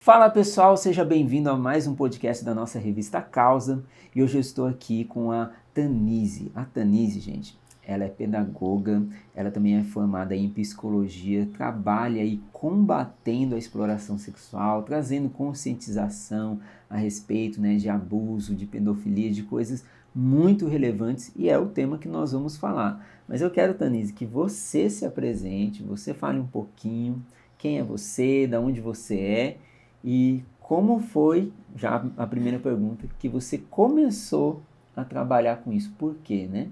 Fala pessoal, seja bem-vindo a mais um podcast da nossa revista Causa e hoje eu estou aqui com a Tanise. A Tanise, gente, ela é pedagoga, ela também é formada em psicologia, trabalha aí combatendo a exploração sexual, trazendo conscientização a respeito, né, de abuso, de pedofilia, de coisas muito relevantes e é o tema que nós vamos falar. Mas eu quero, Tanise, que você se apresente, você fale um pouquinho quem é você, de onde você é. E como foi, já a primeira pergunta, que você começou a trabalhar com isso? Por quê, né?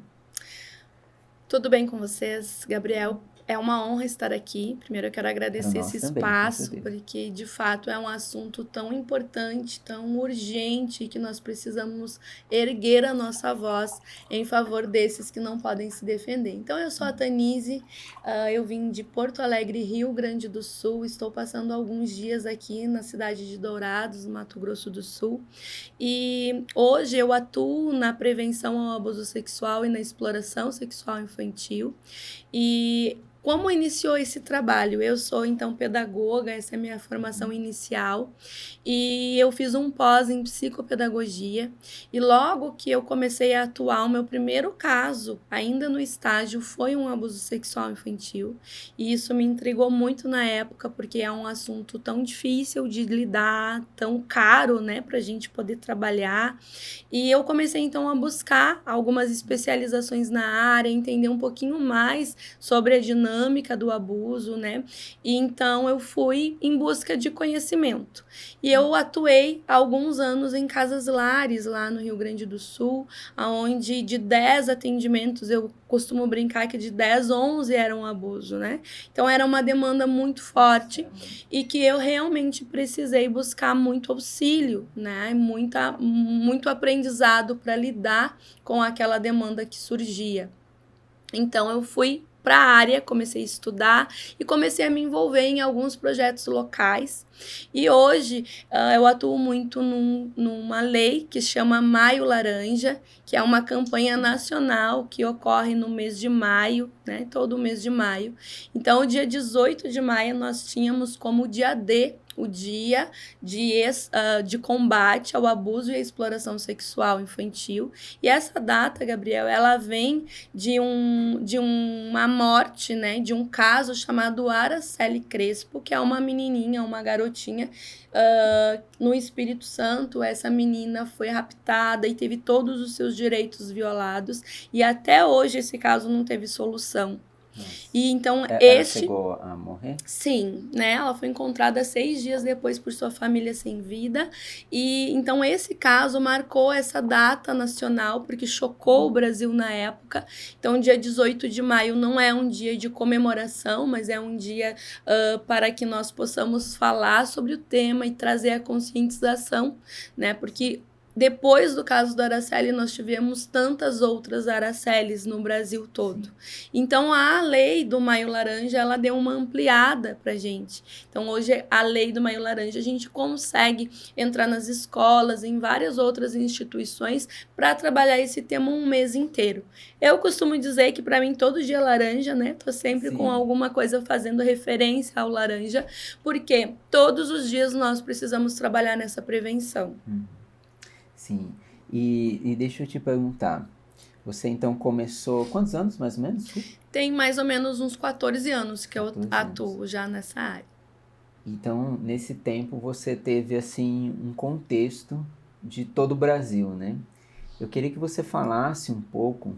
Tudo bem com vocês, Gabriel? É uma honra estar aqui. Primeiro, eu quero Para agradecer esse nós também, com espaço, certeza. porque de fato é um assunto tão importante, tão urgente, que nós precisamos erguer a nossa voz em favor desses que não podem se defender. Então, eu sou a Tanise, eu vim de Porto Alegre, Rio Grande do Sul, estou passando alguns dias aqui na cidade de Dourados, no Mato Grosso do Sul. E hoje eu atuo na prevenção ao abuso sexual e na exploração sexual infantil. E como iniciou esse trabalho? Eu sou, então, pedagoga, essa é a minha formação Uhum. inicial, e eu fiz um pós em psicopedagogia, e logo que eu comecei a atuar, o meu primeiro caso, ainda no estágio, foi um abuso sexual infantil, e isso me intrigou muito na época, porque é um assunto tão difícil de lidar, tão caro, né, para a gente poder trabalhar, e eu comecei, então, a buscar algumas especializações na área, entender um pouquinho mais sobre a dinâmica do abuso, né? E então eu fui em busca de conhecimento. E eu atuei há alguns anos em casas lares lá no Rio Grande do Sul, onde de 10 atendimentos eu costumo brincar que de 10, 11 eram abuso, né? Então era uma demanda muito forte e que eu realmente precisei buscar muito auxílio, né? Muito aprendizado para lidar com aquela demanda que surgia. Então eu fui para a área, comecei a estudar e comecei a me envolver em alguns projetos locais. E hoje eu atuo muito numa lei que chama Maio Laranja, que é uma campanha nacional que ocorre no mês de maio, né? Todo mês de maio. Então, o dia 18 de maio, nós tínhamos como dia D o dia de combate ao abuso e à exploração sexual infantil. E essa data, Gabriel, ela vem de uma morte, né, de um caso chamado Araceli Crespo, que é uma menininha, uma garotinha no Espírito Santo. Essa menina foi raptada e teve todos os seus direitos violados, e até hoje esse caso não teve solução. Nossa. E então Ela chegou a morrer? sim, né? Ela foi encontrada 6 dias depois por sua família sem vida. E então esse caso marcou essa data nacional, porque chocou o Brasil na época. Então, dia 18 de maio não é um dia de comemoração, mas é um dia para que nós possamos falar sobre o tema e trazer a conscientização, né? Porque depois do caso da Araceli, nós tivemos tantas outras Aracelis no Brasil todo. Então, a lei do Maio Laranja, ela deu uma ampliada para a gente. Então, hoje, a lei do Maio Laranja, a gente consegue entrar nas escolas, em várias outras instituições, para trabalhar esse tema um mês inteiro. Eu costumo dizer que, para mim, todo dia é laranja, né? Tô sempre com Sim. alguma coisa fazendo referência ao laranja, porque todos os dias nós precisamos trabalhar nessa prevenção. Uhum. Sim. E deixa eu te perguntar, você então começou, quantos anos mais ou menos? Desculpa. Tem mais ou menos uns 14 anos que eu 14 anos. atuo já nessa área. Então, nesse tempo você teve assim um contexto de todo o Brasil, né? Eu queria que você falasse um pouco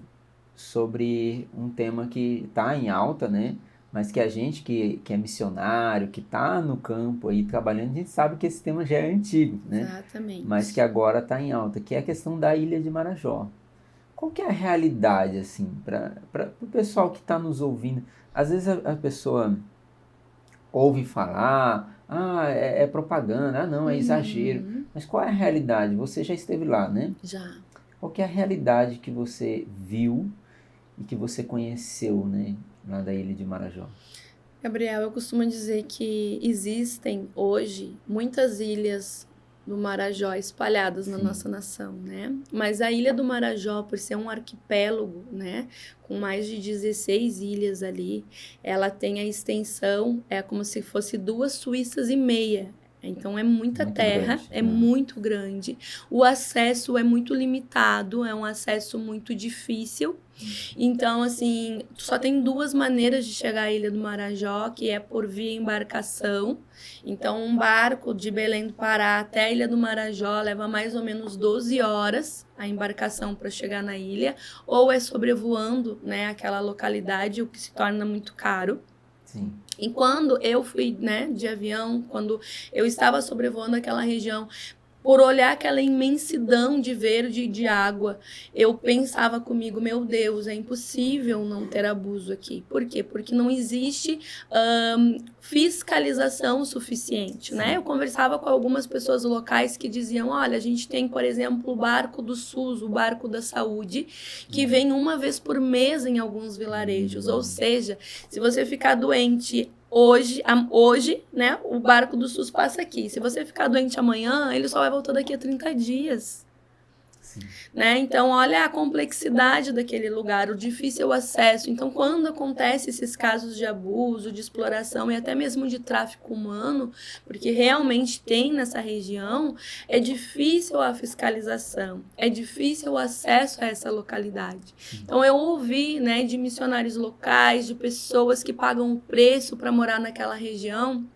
sobre um tema que está em alta, né? Mas que a gente que é missionário, que está no campo aí trabalhando, a gente sabe que esse tema já é antigo, né? Mas que Exatamente. agora está em alta, que é a questão da Ilha de Marajó. Qual que é a realidade, assim, para o pessoal que está nos ouvindo? Às vezes a pessoa ouve falar, é propaganda, não, é exagero. Uhum. Mas qual é a realidade? Você já esteve lá, né? Já. Qual que é a realidade que você viu e que você conheceu, né, lá da Ilha de Marajó? Gabriel, eu costumo dizer que existem hoje muitas ilhas do Marajó espalhadas na Sim, nossa nação, né? Mas a Ilha do Marajó, por ser um arquipélago, né, com mais de 16 ilhas ali, ela tem a extensão, é como se fosse duas Suíças e meia. Então é muita Muito terra, grande, é né? muito grande. O acesso é muito limitado, é um acesso muito difícil. Então, assim, só tem 2 maneiras de chegar à Ilha do Marajó, que é por via embarcação. Então, um barco de Belém do Pará até a Ilha do Marajó leva mais ou menos 12 horas a embarcação para chegar na ilha, ou é sobrevoando, né, aquela localidade, o que se torna muito caro. Sim. E quando eu fui, né, de avião, quando eu estava sobrevoando aquela região, por olhar aquela imensidão de verde e de água, eu pensava comigo, meu Deus, é impossível não ter abuso aqui. Por quê? Porque não existe fiscalização suficiente, né? Eu conversava com algumas pessoas locais que diziam, olha, a gente tem, por exemplo, o barco do SUS, o barco da saúde, que vem uma vez por mês em alguns vilarejos. Ou seja, se você ficar doente hoje, né, o barco do SUS passa aqui. Se você ficar doente amanhã, ele só vai voltar daqui a 30 dias. Sim. Né? Então, olha a complexidade daquele lugar, o difícil acesso. Então, quando acontece esses casos de abuso, de exploração e até mesmo de tráfico humano, porque realmente tem nessa região, é difícil a fiscalização, é difícil o acesso a essa localidade. Então, eu ouvi, né, de missionários locais, de pessoas que pagam o preço para morar naquela região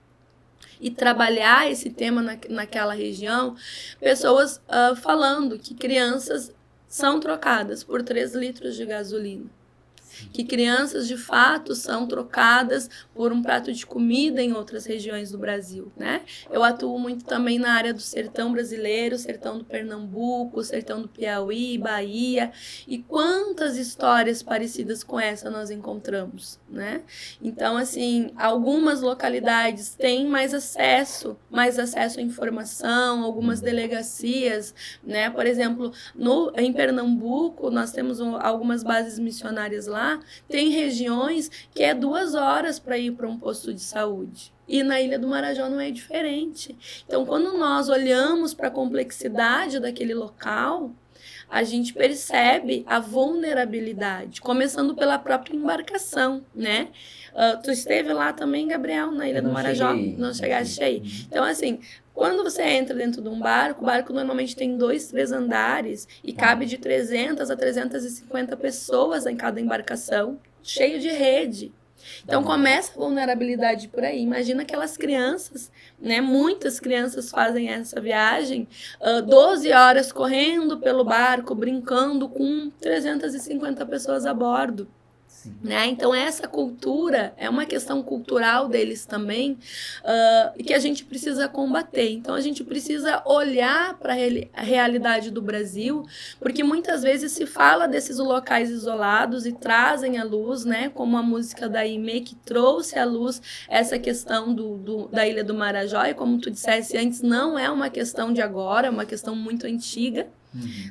e trabalhar esse tema naquela região, pessoas falando que crianças são trocadas por 3 litros de gasolina. Que crianças, de fato, são trocadas por um prato de comida em outras regiões do Brasil, né? Eu atuo muito também na área do sertão brasileiro, sertão do Pernambuco, sertão do Piauí, Bahia, e quantas histórias parecidas com essa nós encontramos, né? Então, assim, algumas localidades têm mais acesso à informação, algumas delegacias, né? Por exemplo, em Pernambuco, nós temos algumas bases missionárias lá. Tem regiões que é 2 horas para ir para um posto de saúde. E na Ilha do Marajó não é diferente. Então, quando nós olhamos para a complexidade daquele local, a gente percebe a vulnerabilidade, começando pela própria embarcação, né? Tu esteve lá também, Gabriel, na Ilha do Marajó? Não chegaste aí. Então, assim, quando você entra dentro de um barco, o barco normalmente tem 2, 3 andares e cabe de 300 a 350 pessoas em cada embarcação, cheio de rede. Então, começa a vulnerabilidade por aí. Imagina aquelas crianças, né? Muitas crianças fazem essa viagem, 12 horas correndo pelo barco, brincando com 350 pessoas a bordo. Né? Então, essa cultura é uma questão cultural deles também, que a gente precisa combater. Então, a gente precisa olhar para a realidade do Brasil, porque muitas vezes se fala desses locais isolados e trazem à luz, né? Como a música da Aimee, que trouxe à luz essa questão da Ilha do Marajó, e como tu disseste antes, não é uma questão de agora, é uma questão muito antiga.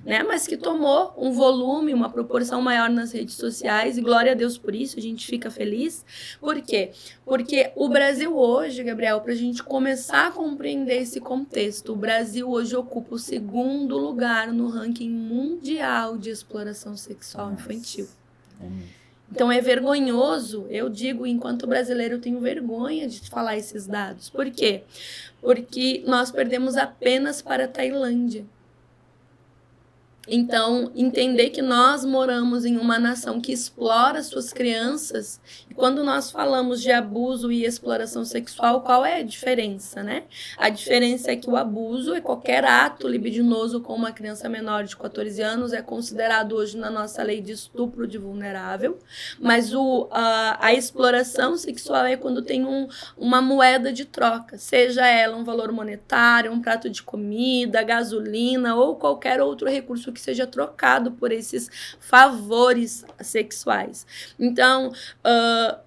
Né? Mas que tomou um volume, uma proporção maior nas redes sociais, e glória a Deus por isso, a gente fica feliz. Por quê? Porque o Brasil hoje, Gabriel, para a gente começar a compreender esse contexto, o Brasil hoje ocupa o 2º lugar no ranking mundial de exploração sexual infantil. Então é vergonhoso, eu digo, enquanto brasileiro eu tenho vergonha de falar esses dados. Por quê? Porque nós perdemos apenas para a Tailândia. Então, entender que nós moramos em uma nação que explora suas crianças, e quando nós falamos de abuso e exploração sexual, qual é a diferença, né? A diferença é que o abuso é qualquer ato libidinoso com uma criança menor de 14 anos, é considerado hoje na nossa lei de estupro de vulnerável, mas a exploração sexual é quando tem uma moeda de troca, seja ela um valor monetário, um prato de comida, gasolina ou qualquer outro recurso que seja trocado por esses favores sexuais. Então,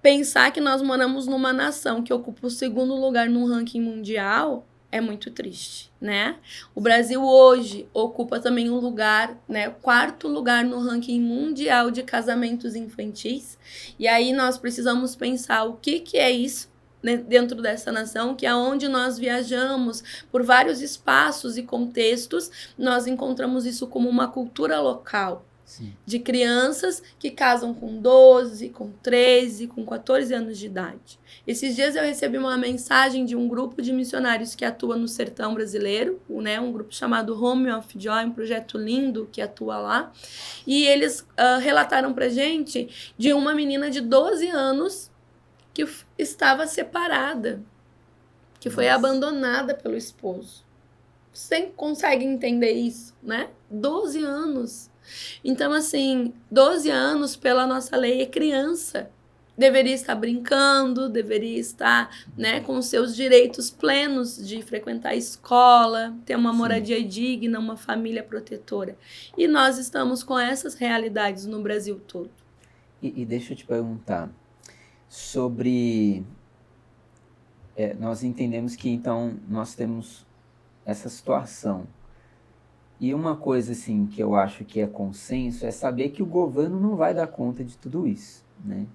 pensar que nós moramos numa nação que ocupa o 2º lugar no ranking mundial é muito triste, né? O Brasil hoje ocupa também um lugar, né, 4º lugar no ranking mundial de casamentos infantis. E aí nós precisamos pensar o que é isso dentro dessa nação, que é onde nós viajamos por vários espaços e contextos, nós encontramos isso como uma cultura local. Sim. De crianças que casam com 12, com 13, com 14 anos de idade. Esses dias eu recebi uma mensagem de um grupo de missionários que atua no sertão brasileiro, né, um grupo chamado Home of Joy, um projeto lindo que atua lá. E eles relataram pra gente de uma menina de 12 anos que estava separada, que foi abandonada pelo esposo. Você consegue entender isso, né? 12 anos. Então, assim, 12 anos, pela nossa lei, é criança. Deveria estar brincando, deveria estar, né, com os seus direitos plenos de frequentar a escola, ter uma moradia digna, uma família protetora. E nós estamos com essas realidades no Brasil todo. E deixa eu te perguntar sobre... nós entendemos que, então, nós temos essa situação. E uma coisa assim que eu acho que é consenso é saber que o governo não vai dar conta de tudo isso, né?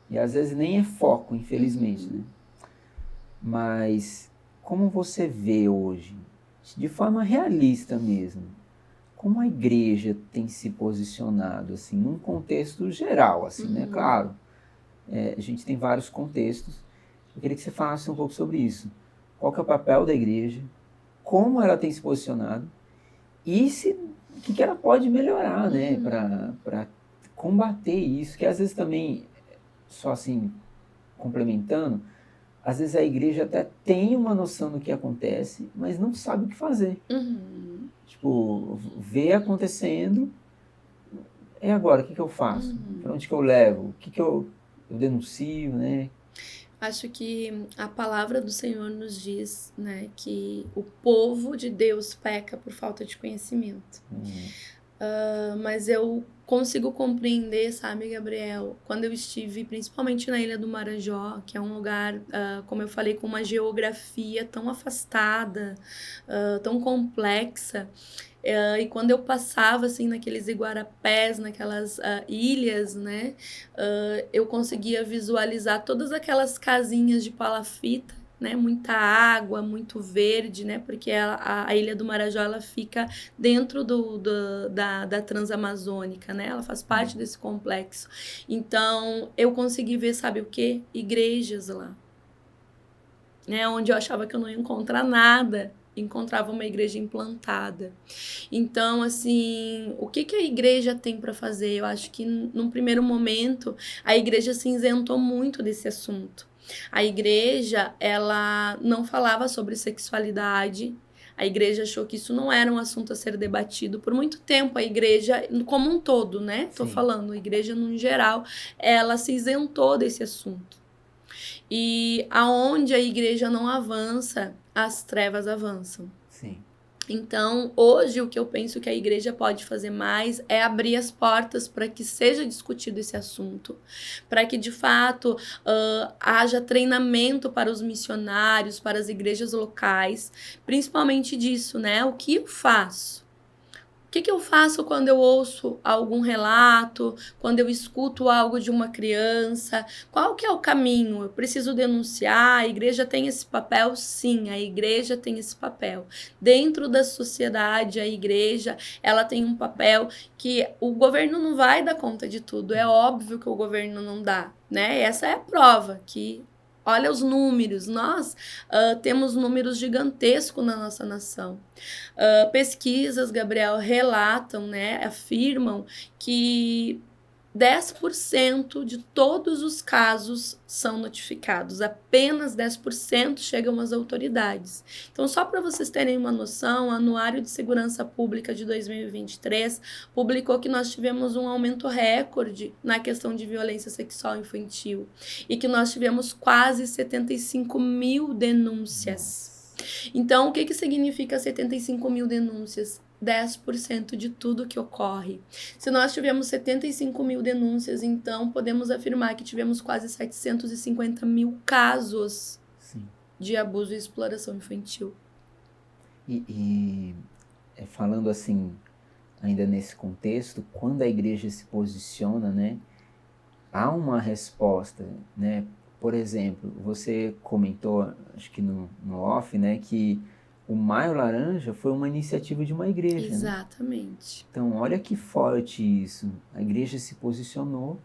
E às vezes nem é foco, infelizmente, né? Mas como você vê hoje, de forma realista mesmo, como a igreja tem se posicionado assim, num contexto geral, assim, né? Claro, a gente tem vários contextos. Eu queria que você falasse um pouco sobre isso. Qual que é o papel da igreja? Como ela tem se posicionado? E o que ela pode melhorar, né, para combater isso, que às vezes também, só assim, complementando, às vezes a igreja até tem uma noção do que acontece, mas não sabe o que fazer. Tipo, vê acontecendo, e agora, o que eu faço? Para onde que eu levo? O que eu denuncio, né? Acho que a palavra do Senhor nos diz, né, que o povo de Deus peca por falta de conhecimento. Mas eu consigo compreender, sabe, Gabriel, quando eu estive principalmente na Ilha do Marajó, que é um lugar, como eu falei, com uma geografia tão afastada, tão complexa. E quando eu passava assim naqueles iguarapés, naquelas ilhas, né, eu conseguia visualizar todas aquelas casinhas de palafita, né, muita água, muito verde, né, porque a Ilha do Marajó ela fica dentro da Transamazônica, né, ela faz parte desse complexo. Então eu consegui ver, sabe o quê? Igrejas lá, né, onde eu achava que eu não ia encontrar nada, encontrava uma igreja implantada. Então, assim, o que a igreja tem para fazer? Eu acho que, num primeiro momento, a igreja se isentou muito desse assunto. A igreja, ela não falava sobre sexualidade. A igreja achou que isso não era um assunto a ser debatido. Por muito tempo, a igreja, como um todo, né? Tô falando, a igreja, no geral, ela se isentou desse assunto. E aonde a igreja não avança, as trevas avançam. Sim. Então, hoje, o que eu penso que a igreja pode fazer mais é abrir as portas para que seja discutido esse assunto, para que, de fato, haja treinamento para os missionários, para as igrejas locais, principalmente disso, né? O que eu faço? O que eu faço quando eu ouço algum relato, quando eu escuto algo de uma criança? Qual que é o caminho? Eu preciso denunciar? A igreja tem esse papel? Sim, a igreja tem esse papel. Dentro da sociedade, a igreja, ela tem um papel que o governo não vai dar conta de tudo. É óbvio que o governo não dá, né? Essa é a prova que... Olha os números, nós temos números gigantescos na nossa nação. Pesquisas, Gabriel, relatam, né, afirmam que 10% de todos os casos são notificados, apenas 10% chegam às autoridades. Então, só para vocês terem uma noção, o Anuário de Segurança Pública de 2023 publicou que nós tivemos um aumento recorde na questão de violência sexual infantil e que nós tivemos quase 75 mil denúncias. Então, o que significa 75 mil denúncias? 10% de tudo que ocorre. Se nós tivemos 75 mil denúncias, então podemos afirmar que tivemos quase 750 mil casos de abuso e exploração infantil. E falando assim, ainda nesse contexto, quando a igreja se posiciona, né, há uma resposta, né? Por exemplo, você comentou, acho que no off, né, que o Maio Laranja foi uma iniciativa de uma igreja, né? Exatamente. Então, olha que forte isso. A igreja se posicionou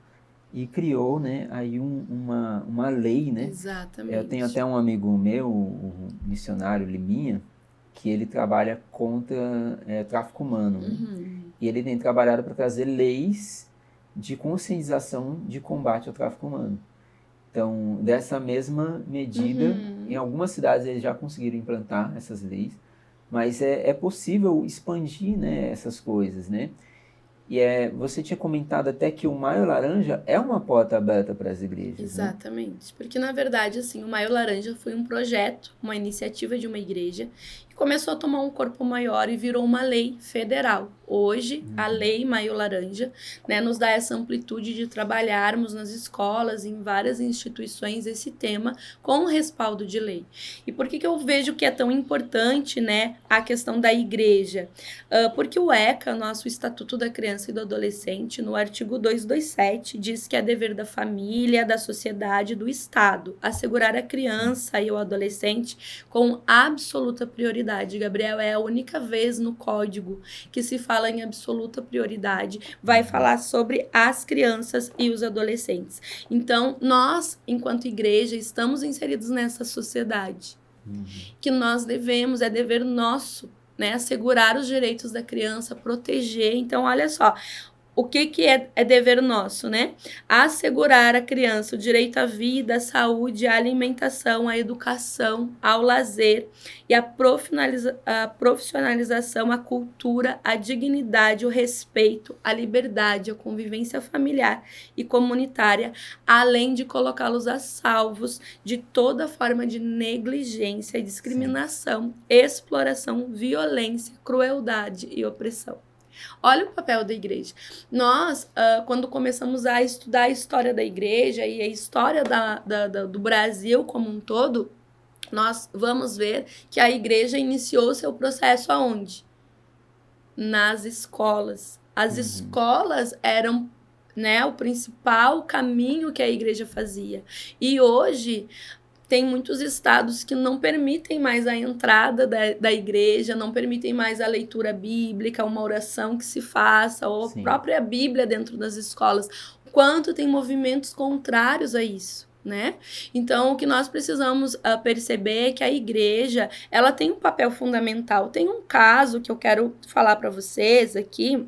e criou, né, aí uma lei, né? Exatamente. Eu tenho até um amigo meu, o missionário Liminha, que ele trabalha contra tráfico humano, né? E ele tem trabalhado para trazer leis de conscientização de combate ao tráfico humano. Então, dessa mesma medida, em algumas cidades eles já conseguiram implantar essas leis, mas é possível expandir, né, essas coisas, né? E você tinha comentado até que o Maio Laranja é uma porta aberta para as igrejas, né? Exatamente. Porque, na verdade, assim, o Maio Laranja foi um projeto, uma iniciativa de uma igreja, que começou a tomar um corpo maior e virou uma lei federal. Hoje, a Lei Maio Laranja, né, nos dá essa amplitude de trabalharmos nas escolas e em várias instituições esse tema com respaldo de lei. E por que eu vejo que é tão importante, né, a questão da igreja? Porque o ECA, nosso Estatuto da Criança e do Adolescente, no artigo 227, diz que é dever da família, da sociedade, do Estado, assegurar a criança e o adolescente com absoluta prioridade. Gabriel, é a única vez no código que se fala em absoluta prioridade, vai falar sobre as crianças e os adolescentes. Então, nós, enquanto igreja, estamos inseridos nessa sociedade, que nós devemos, é dever nosso, né, assegurar os direitos da criança, proteger. Então, olha só, o que é dever nosso, né? Assegurar à criança o direito à vida, à saúde, à alimentação, à educação, ao lazer e à profissionalização, à cultura, à dignidade, o respeito, à liberdade, à convivência familiar e comunitária, além de colocá-los a salvos de toda forma de negligência, discriminação, exploração, violência, crueldade e opressão. Olha o papel da igreja. Nós, quando começamos a estudar a história da igreja e a história do Brasil como um todo, nós vamos ver que a igreja iniciou seu processo aonde? Nas escolas. As escolas eram, né, o principal caminho que a igreja fazia. E hoje tem muitos estados que não permitem mais a entrada da igreja, não permitem mais a leitura bíblica, uma oração que se faça, ou a própria Bíblia dentro das escolas. Quanto tem movimentos contrários a isso, né? Então, o que nós precisamos perceber é que a igreja, ela tem um papel fundamental. Tem um caso que eu quero falar para vocês aqui.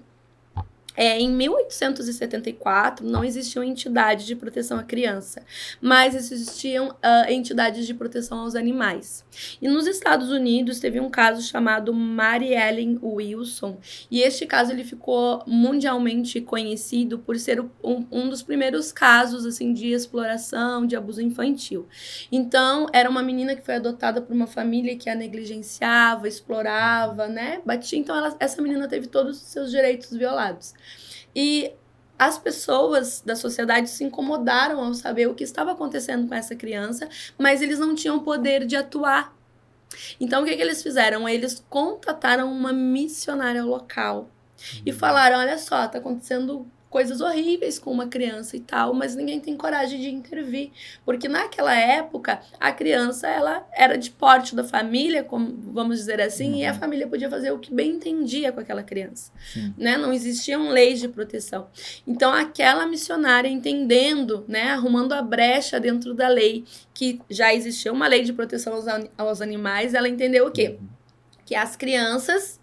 Em 1874, não existiam entidades de proteção à criança, mas existiam entidades de proteção aos animais. E nos Estados Unidos teve um caso chamado Mary Ellen Wilson, e este caso ele ficou mundialmente conhecido por ser um dos primeiros casos assim, de exploração, de abuso infantil. Então, era uma menina que foi adotada por uma família que a negligenciava, explorava, né? Batia. Então, essa menina teve todos os seus direitos violados. E as pessoas da sociedade se incomodaram ao saber o que estava acontecendo com essa criança, mas eles não tinham poder de atuar. Então, o que eles fizeram? Eles contataram uma missionária local e falaram, olha só, está acontecendo coisas horríveis com uma criança e tal, mas ninguém tem coragem de intervir, porque naquela época a criança ela era de porte da família, como vamos dizer assim, e a família podia fazer o que bem entendia com aquela criança, né? Não existiam leis de proteção. Então aquela missionária entendendo, né, arrumando a brecha dentro da lei, que já existia uma lei de proteção aos animais, ela entendeu o quê? Que as crianças,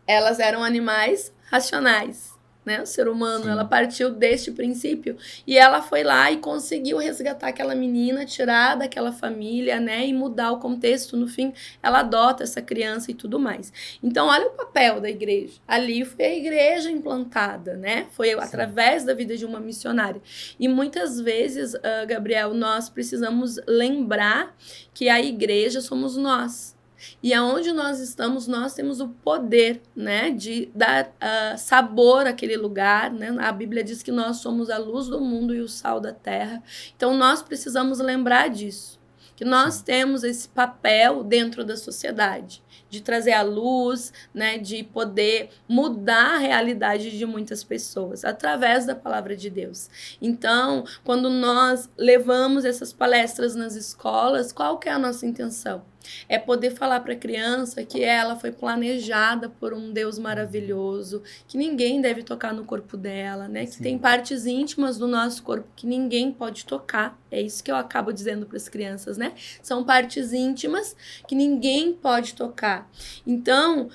elas eram animais racionais. Né? O ser humano, ela partiu deste princípio e ela foi lá e conseguiu resgatar aquela menina, tirar daquela família, né? E mudar o contexto. No fim, ela adota essa criança e tudo mais. Então, olha o papel da igreja. Ali foi a igreja implantada, né? Foi através da vida de uma missionária. E muitas vezes, Gabriel, nós precisamos lembrar que a igreja somos nós. E aonde nós estamos, nós temos o poder, né, de dar sabor àquele lugar, né? A Bíblia diz que nós somos a luz do mundo e o sal da terra. Então, nós precisamos lembrar disso, que nós temos esse papel dentro da sociedade, de trazer a luz, né, de poder mudar a realidade de muitas pessoas, através da palavra de Deus. Então, quando nós levamos essas palestras nas escolas, qual que é a nossa intenção? É poder falar para a criança que ela foi planejada por um Deus maravilhoso, que ninguém deve tocar no corpo dela, né? Que tem partes íntimas do nosso corpo que ninguém pode tocar. É isso que eu acabo dizendo para as crianças, né? São partes íntimas que ninguém pode tocar. Então,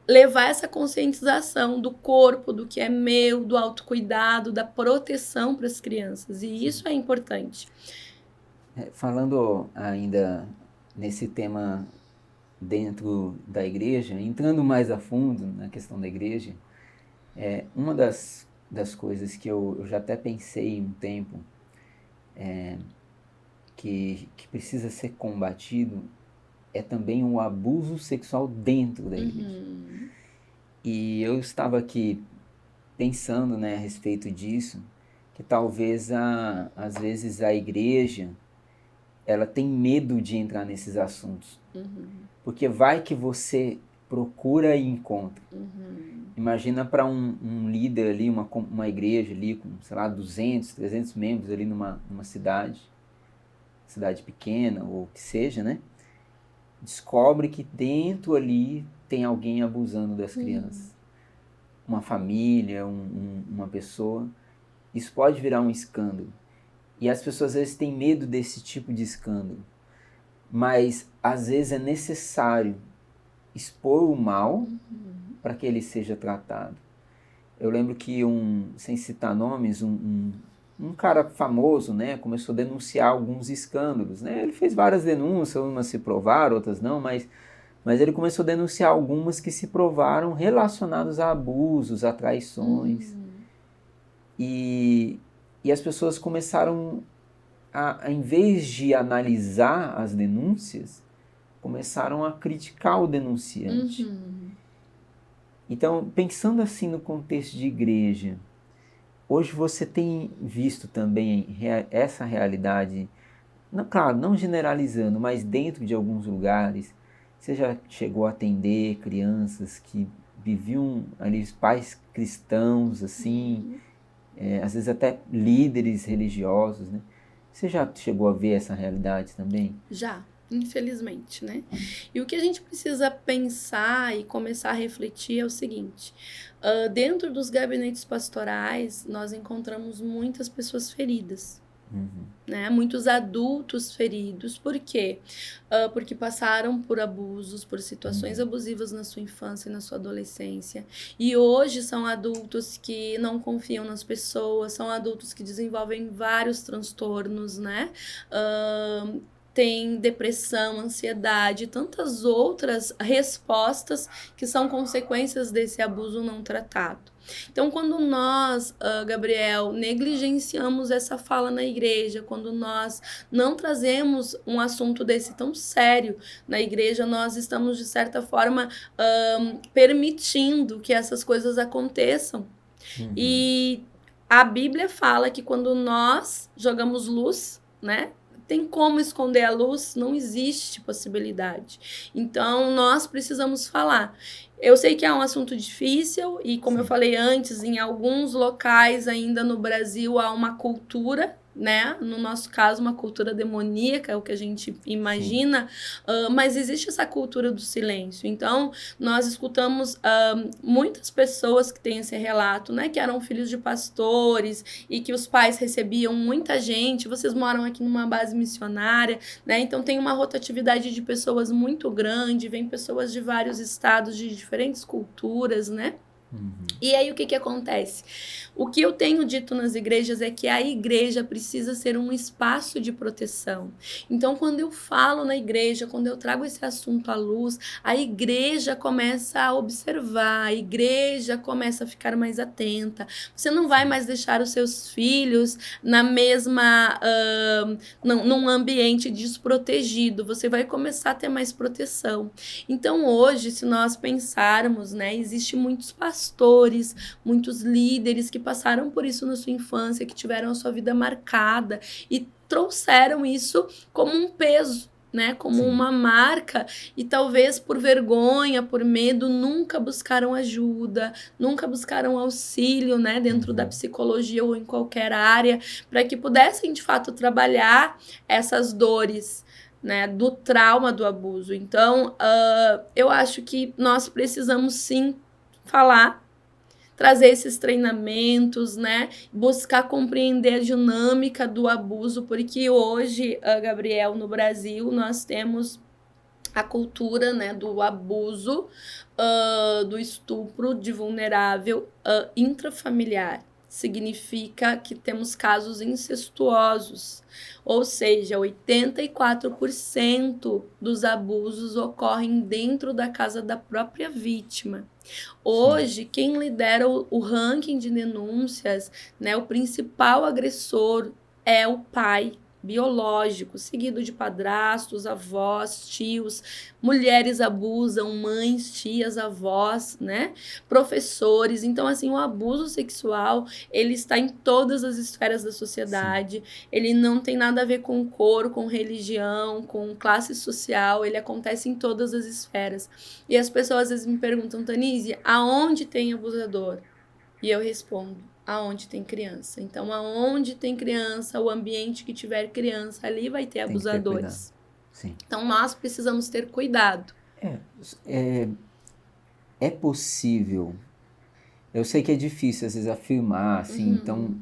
levar essa conscientização do corpo, do que é meu, do autocuidado, da proteção para as crianças. E isso é importante. Falando ainda nesse tema dentro da igreja, entrando mais a fundo na questão da igreja, uma das coisas que eu já até pensei um tempo que precisa ser combatido é também o abuso sexual dentro da igreja. E eu estava aqui pensando, né, a respeito disso, que talvez às vezes a igreja ela tem medo de entrar nesses assuntos. Porque vai que você procura e encontra. Imagina para um líder ali, uma igreja ali com, sei lá, 200, 300 membros ali numa cidade pequena ou o que seja, né? Descobre que dentro ali tem alguém abusando das crianças. Uma família, uma pessoa. Isso pode virar um escândalo. E as pessoas às vezes têm medo desse tipo de escândalo. Mas às vezes é necessário expor o mal para que ele seja tratado. Eu lembro que sem citar nomes, um cara famoso, né, começou a denunciar alguns escândalos, né? Ele fez várias denúncias, umas se provaram, outras não, mas ele começou a denunciar algumas que se provaram relacionadas a abusos, a traições. E as pessoas começaram em vez de analisar as denúncias, começaram a criticar o denunciante. Então, pensando assim no contexto de igreja, hoje você tem visto também essa realidade, claro, não generalizando, mas dentro de alguns lugares, você já chegou a atender crianças que viviam ali, pais cristãos, assim, às vezes até líderes religiosos, né? Você já chegou a ver essa realidade também? Já, infelizmente, né? E o que a gente precisa pensar e começar a refletir é o seguinte: dentro dos gabinetes pastorais, nós encontramos muitas pessoas feridas. Né? Muitos adultos feridos. Por quê? Porque passaram por abusos, por situações abusivas na sua infância e na sua adolescência. E hoje são adultos que não confiam nas pessoas, são adultos que desenvolvem vários transtornos, né? Tem depressão, ansiedade, tantas outras respostas que são consequências desse abuso não tratado. Então, quando nós, Gabriel, negligenciamos essa fala na igreja, quando nós não trazemos um assunto desse tão sério na igreja, nós estamos, de certa forma, permitindo que essas coisas aconteçam. E a Bíblia fala que quando nós jogamos luz, né? Tem como esconder a luz? Não existe possibilidade. Então, nós precisamos falar. Eu sei que é um assunto difícil e, como eu falei antes, em alguns locais ainda no Brasil há uma cultura, né? No nosso caso, uma cultura demoníaca, é o que a gente imagina, mas existe essa cultura do silêncio. Então, nós escutamos muitas pessoas que têm esse relato, né? Que eram filhos de pastores e que os pais recebiam muita gente. Vocês moram aqui numa base missionária, né? Então, tem uma rotatividade de pessoas muito grande, vem pessoas de vários estados, de diferentes culturas, né? E aí, o que acontece? O que eu tenho dito nas igrejas é que a igreja precisa ser um espaço de proteção. Então, quando eu falo na igreja, quando eu trago esse assunto à luz, a igreja começa a observar, a igreja começa a ficar mais atenta. Você não vai mais deixar os seus filhos na mesma, num ambiente desprotegido. Você vai começar a ter mais proteção. Então, hoje, se nós pensarmos, né, existe muitos pastores, muitos líderes que passaram por isso na sua infância, que tiveram a sua vida marcada e trouxeram isso como um peso, né, como uma marca, e talvez por vergonha, por medo, nunca buscaram ajuda, nunca buscaram auxílio, né, dentro da psicologia ou em qualquer área, para que pudessem de fato trabalhar essas dores. né, do trauma do abuso. Então, eu acho que nós precisamos sim falar, trazer esses treinamentos, né, buscar compreender a dinâmica do abuso, porque hoje, Gabriel, no Brasil, nós temos a cultura, né, do abuso, do estupro de vulnerável intrafamiliar. Significa que temos casos incestuosos, ou seja, 84% dos abusos ocorrem dentro da casa da própria vítima. Hoje, quem lidera o ranking de denúncias, né, o principal agressor é o pai biológico, seguido de padrastos, avós, tios, mulheres abusam, mães, tias, avós, né? Professores. Então, assim, o abuso sexual, ele está em todas as esferas da sociedade. Sim. Ele não tem nada a ver com cor, com religião, com classe social. Ele acontece em todas as esferas. E as pessoas às vezes me perguntam, Tanise, aonde tem abusador? E eu respondo, aonde tem criança. Então, aonde tem criança, o ambiente que tiver criança, ali vai ter abusadores. Sim. Então, nós precisamos ter cuidado. É possível. Eu sei que é difícil, às vezes, afirmar, assim, então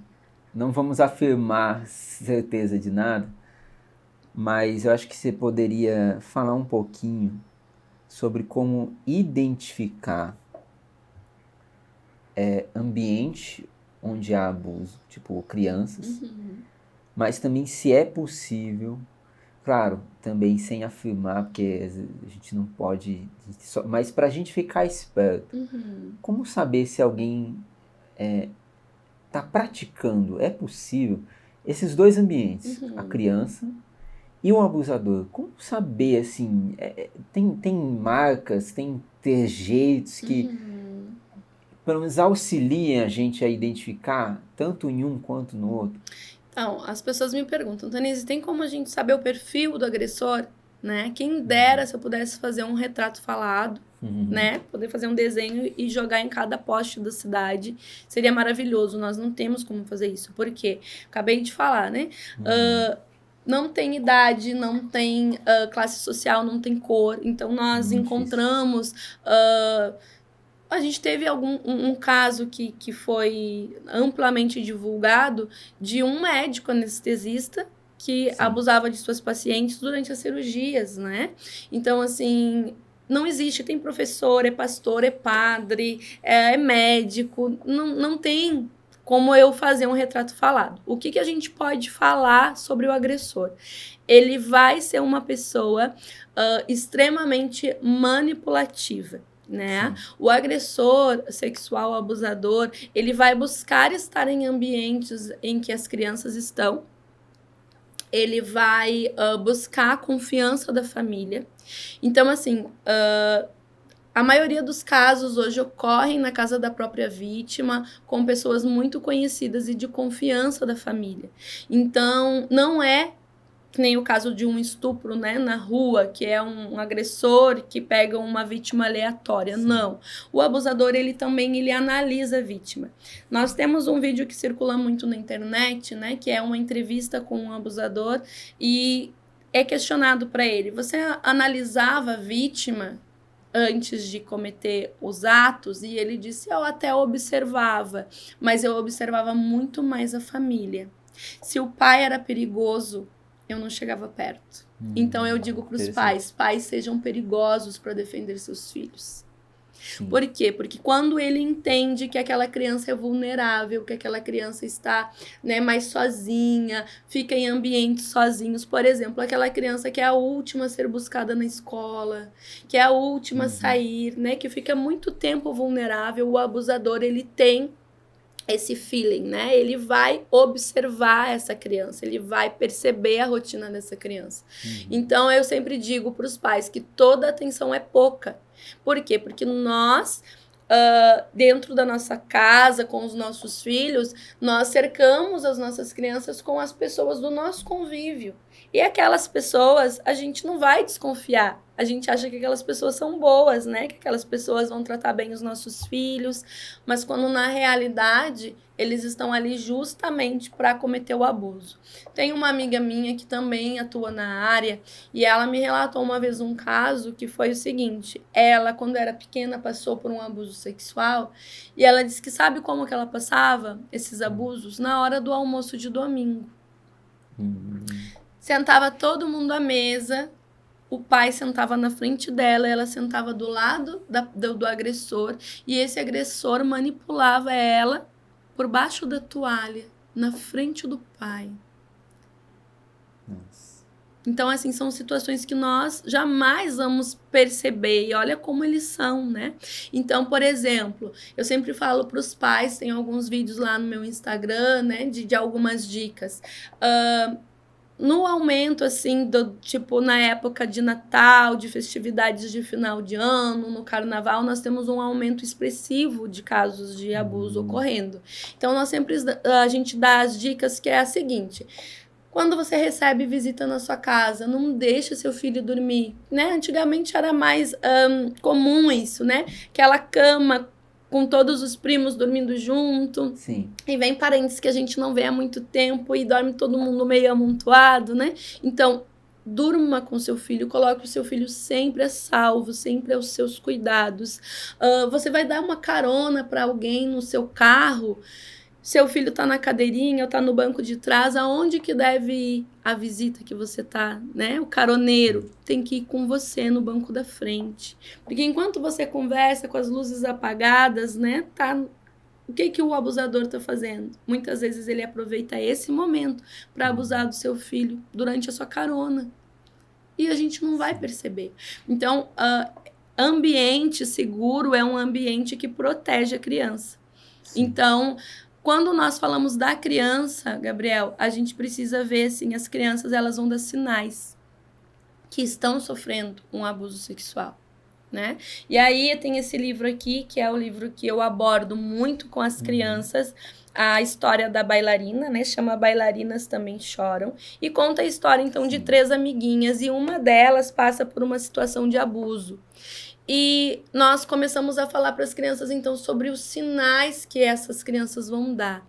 não vamos afirmar certeza de nada, mas eu acho que você poderia falar um pouquinho sobre como identificar ambiente onde há abuso, tipo crianças, mas também se é possível, claro, também sem afirmar, porque a gente não pode, mas para a gente ficar esperto, como saber se alguém está praticando, é possível, esses dois ambientes, a criança e o abusador, como saber, assim, tem marcas, tem trejeitos que pelo menos auxiliem a gente a identificar tanto em um quanto no outro? Então, as pessoas me perguntam, Tanise, tem como a gente saber o perfil do agressor? Né? Quem dera se eu pudesse fazer um retrato falado, né? Poder fazer um desenho e jogar em cada poste da cidade. Seria maravilhoso. Nós não temos como fazer isso. Por quê? Acabei de falar, né? Não tem idade, não tem classe social, não tem cor. Então, nós encontramos... A gente teve um caso que foi amplamente divulgado de um médico anestesista que abusava de suas pacientes durante as cirurgias, né? Então, assim, não existe. Tem professor, é pastor, é padre, é médico. Não tem como eu fazer um retrato falado. O que a gente pode falar sobre o agressor? Ele vai ser uma pessoa extremamente manipulativa. Né? O agressor sexual, o abusador, ele vai buscar estar em ambientes em que as crianças estão, ele vai buscar a confiança da família. Então, assim, a maioria dos casos hoje ocorrem na casa da própria vítima, com pessoas muito conhecidas e de confiança da família. Então, não é que nem o caso de um estupro, né, na rua, que é um agressor que pega uma vítima aleatória. Não. O abusador, ele analisa a vítima. Nós temos um vídeo que circula muito na internet, né, que é uma entrevista com um abusador e é questionado para ele, você analisava a vítima antes de cometer os atos? E ele disse, eu até observava, mas eu observava muito mais a família. Se o pai era perigoso, eu não chegava perto. Então, eu digo para os pais sejam perigosos para defender seus filhos. Por quê? Porque quando ele entende que aquela criança é vulnerável, que aquela criança está, né, mais sozinha, fica em ambientes sozinhos, por exemplo, aquela criança que é a última a ser buscada na escola, que é a última a sair, né, que fica muito tempo vulnerável, o abusador, ele tem esse feeling, né? Ele vai observar essa criança, ele vai perceber a rotina dessa criança. Então, eu sempre digo para os pais que toda atenção é pouca. Por quê? Porque nós, dentro da nossa casa, com os nossos filhos, nós cercamos as nossas crianças com as pessoas do nosso convívio. E aquelas pessoas, a gente não vai desconfiar. A gente acha que aquelas pessoas são boas, né? Que aquelas pessoas vão tratar bem os nossos filhos. Mas quando na realidade eles estão ali justamente para cometer o abuso. Tem uma amiga minha que também atua na área e ela me relatou uma vez um caso que foi o seguinte. Ela, quando era pequena, passou por um abuso sexual e ela disse que sabe como que ela passava esses abusos? Na hora do almoço de domingo. Sentava todo mundo à mesa, o pai sentava na frente dela, ela sentava do lado do agressor, e esse agressor manipulava ela por baixo da toalha, na frente do pai. Nossa. Então, assim, são situações que nós jamais vamos perceber. E olha como eles são, né? Então, por exemplo, eu sempre falo para os pais, tem alguns vídeos lá no meu Instagram, né? De algumas dicas. No aumento, assim, tipo, na época de Natal, de festividades de final de ano, no Carnaval, nós temos um aumento expressivo de casos de abuso ocorrendo. Então, a gente dá as dicas que é a seguinte: quando você recebe visita na sua casa, não deixa seu filho dormir, né? Antigamente era mais comum isso, né? Aquela cama com todos os primos dormindo junto. Sim. E vem parentes que a gente não vê há muito tempo e dorme todo mundo meio amontoado, né? Então, durma com seu filho, coloque o seu filho sempre a salvo, sempre aos seus cuidados. Você vai dar uma carona para alguém no seu carro, seu filho tá na cadeirinha ou tá no banco de trás, aonde que deve ir a visita que você tá, né? O caroneiro tem que ir com você no banco da frente. Porque enquanto você conversa com as luzes apagadas, né? O que o abusador tá fazendo? Muitas vezes ele aproveita esse momento para abusar do seu filho durante a sua carona. E a gente não vai perceber. Então, ambiente seguro é um ambiente que protege a criança. Sim. Então, quando nós falamos da criança, Gabriel, a gente precisa ver, assim, as crianças, elas vão dar sinais que estão sofrendo um abuso sexual, né? E aí tem esse livro aqui, que é o livro que eu abordo muito com as crianças, a história da bailarina, né? Chama Bailarinas Também Choram, e conta a história, então, de 3 amiguinhas, e uma delas passa por uma situação de abuso. E nós começamos a falar para as crianças, então, sobre os sinais que essas crianças vão dar.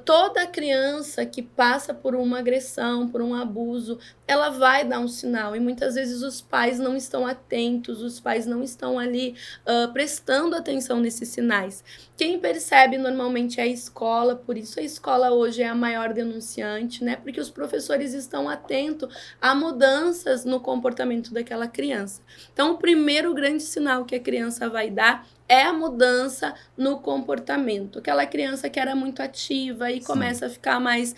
Toda criança que passa por uma agressão, por um abuso, ela vai dar um sinal. E muitas vezes os pais não estão atentos, os pais não estão ali prestando atenção nesses sinais. Quem percebe normalmente é a escola, por isso a escola hoje é a maior denunciante, né? Porque os professores estão atentos a mudanças no comportamento daquela criança. Então, o primeiro grande sinal que a criança vai dar é a mudança no comportamento. Aquela criança que era muito ativa e começa a ficar mais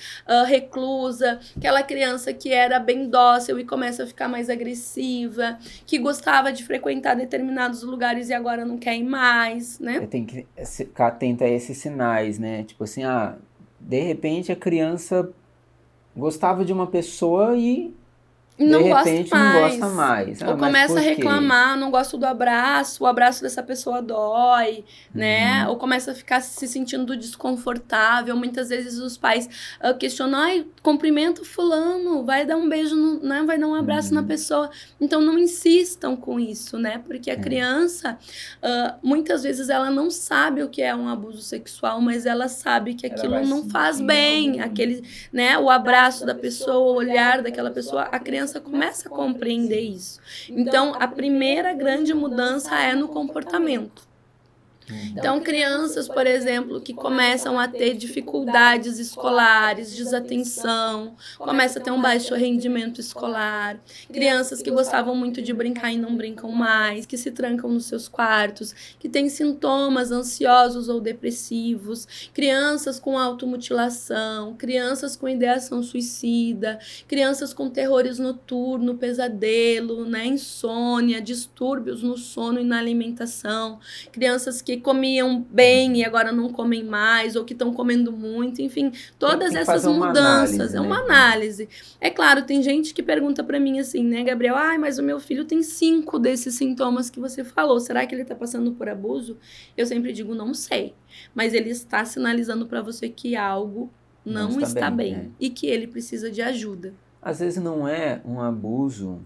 reclusa, aquela criança que era bem dócil e começa a ficar mais agressiva, que gostava de frequentar determinados lugares e agora não quer ir mais, né? Tem que ficar atenta a esses sinais, né? Tipo assim, de repente a criança gostava de uma pessoa e não de gosta repente mais. não gosta mais. Ou começa a reclamar, não gosto do abraço, o abraço dessa pessoa dói, né? Ou começa a ficar se sentindo desconfortável. Muitas vezes os pais questionam, cumprimenta fulano, vai dar um beijo, né? Vai dar um abraço na pessoa. Então não insistam com isso, né? Porque a criança, muitas vezes ela não sabe o que é um abuso sexual, mas ela sabe que aquilo não faz bem. Aquele, né? O abraço da pessoa, o olhar daquela pessoa, a criança começa a compreender isso. Então, a primeira grande mudança é no comportamento. Então, crianças, por exemplo, que começam a ter dificuldades escolares, desatenção, começam a ter um baixo rendimento escolar, crianças que gostavam muito de brincar e não brincam mais, que se trancam nos seus quartos, que têm sintomas ansiosos ou depressivos, crianças com automutilação, crianças com ideação suicida, crianças com terrores noturnos, pesadelo, né, insônia, distúrbios no sono e na alimentação, crianças que comiam bem e agora não comem mais, ou que estão comendo muito, enfim, todas essas mudanças. É uma análise. É claro, tem gente que pergunta para mim assim, né, Gabriel, mas o meu filho tem 5 desses sintomas que você falou, será que ele está passando por abuso? Eu sempre digo, não sei, mas ele está sinalizando para você que algo não está bem, e que ele precisa de ajuda. às vezes não é um abuso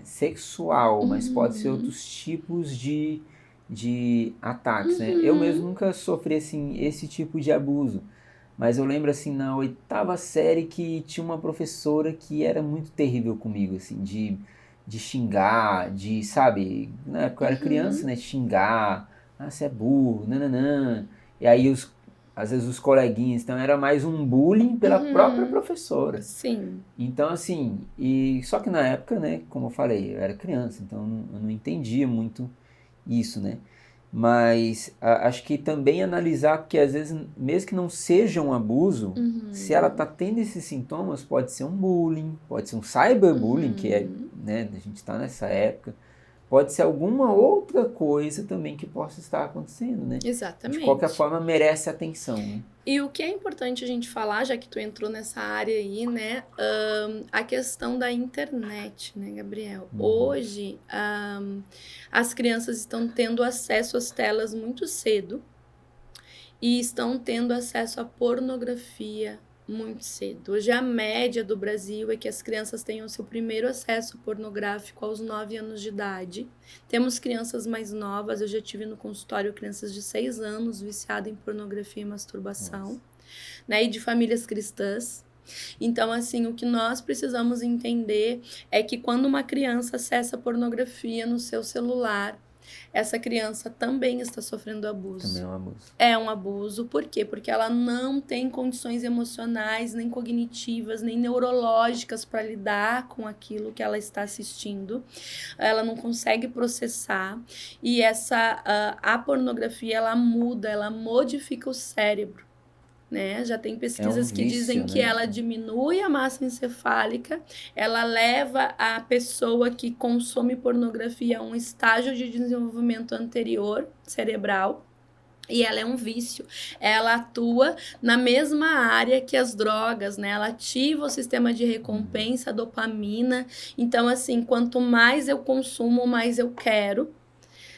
sexual, mas pode ser outros tipos de ataques, né? Eu mesmo nunca sofri, assim, esse tipo de abuso. Mas eu lembro, assim, na 8ª série que tinha uma professora que era muito terrível comigo, assim, de xingar, sabe? Na época eu era criança, né? Xingar, você é burro, nananã. E aí, às vezes, os coleguinhas, então era mais um bullying pela própria professora. Sim. Então, assim, só que na época, né, como eu falei, eu era criança, então eu não entendia muito isso, né? Mas acho que também analisar, porque às vezes, mesmo que não seja um abuso, se ela está tendo esses sintomas, pode ser um bullying, pode ser um cyberbullying, que é, né, a gente está nessa época, pode ser alguma outra coisa também que possa estar acontecendo, né? Exatamente. De qualquer forma, merece atenção, né? E o que é importante a gente falar, já que tu entrou nessa área aí, né? A questão da internet, né, Gabriel? Hoje, as crianças estão tendo acesso às telas muito cedo e estão tendo acesso à pornografia muito cedo. Hoje a média do Brasil é que as crianças tenham seu primeiro acesso pornográfico aos 9 anos de idade. Temos crianças mais novas, eu já tive no consultório crianças de 6 anos viciadas em pornografia e masturbação, né, e de famílias cristãs. Então, assim, o que nós precisamos entender é que quando uma criança acessa pornografia no seu celular, essa criança também está sofrendo abuso. Também é um abuso. É um abuso. Por quê? Porque ela não tem condições emocionais, nem cognitivas, nem neurológicas para lidar com aquilo que ela está assistindo. Ela não consegue processar. E a pornografia, ela muda, ela modifica o cérebro. Né? Já tem pesquisas que dizem que ela diminui a massa encefálica, ela leva a pessoa que consome pornografia a um estágio de desenvolvimento anterior cerebral. E ela é um vício, ela atua na mesma área que as drogas, né? Ela ativa o sistema de recompensa, a dopamina. Então, assim, quanto mais eu consumo, mais eu quero.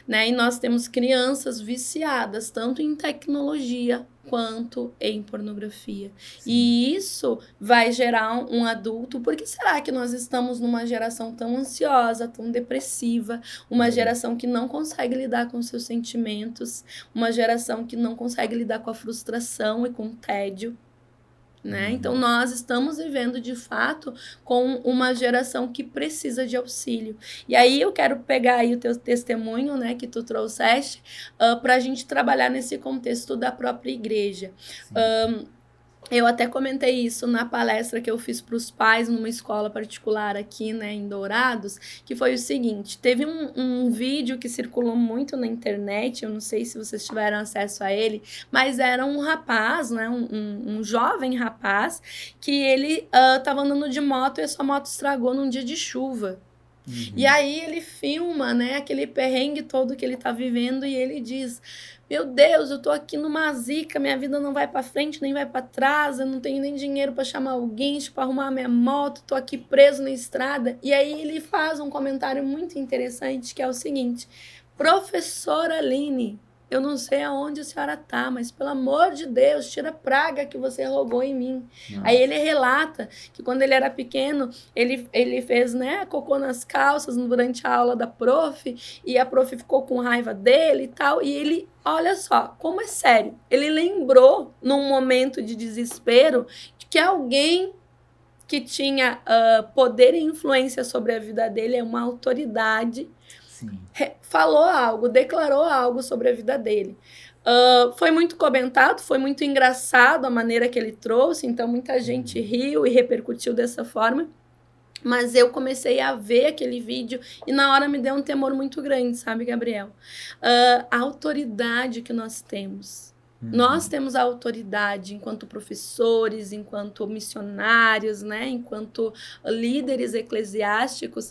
Né? E nós temos crianças viciadas tanto em tecnologia quanto em pornografia. Sim. E isso vai gerar um adulto. Por que será que nós estamos numa geração tão ansiosa, tão depressiva, uma geração que não consegue lidar com seus sentimentos, uma geração que não consegue lidar com a frustração e com o tédio? Né? Então, nós estamos vivendo, de fato, com uma geração que precisa de auxílio. E aí, eu quero pegar aí o teu testemunho, né, que tu trouxeste, para a gente trabalhar nesse contexto da própria igreja. Eu até comentei isso na palestra que eu fiz para os pais numa escola particular aqui, né, em Dourados, que foi o seguinte: teve um vídeo que circulou muito na internet, eu não sei se vocês tiveram acesso a ele, mas era um rapaz, né, um jovem rapaz, que ele estava andando de moto e a sua moto estragou num dia de chuva. E aí ele filma, né, aquele perrengue todo que ele tá vivendo e ele diz: meu Deus, eu tô aqui numa zica, minha vida não vai para frente, nem vai para trás, eu não tenho nem dinheiro para chamar alguém, para arrumar minha moto, tô aqui preso na estrada. E aí ele faz um comentário muito interessante, que é o seguinte: professora Aline, eu não sei aonde a senhora tá, mas pelo amor de Deus, tira a praga que você rogou em mim. Nossa. Aí ele relata que quando ele era pequeno, ele fez, né, cocô nas calças durante a aula da prof, e a prof ficou com raiva dele e tal, e ele, olha só, como é sério, ele lembrou num momento de desespero que alguém que tinha poder e influência sobre a vida dele, é uma autoridade, falou algo, declarou algo sobre a vida dele. Foi muito comentado, foi muito engraçado a maneira que ele trouxe, então muita gente riu e repercutiu dessa forma. Mas eu comecei a ver aquele vídeo e na hora me deu um temor muito grande, sabe, Gabriel? A autoridade que nós temos. Nós temos a autoridade enquanto professores, enquanto missionários, né? Enquanto líderes eclesiásticos,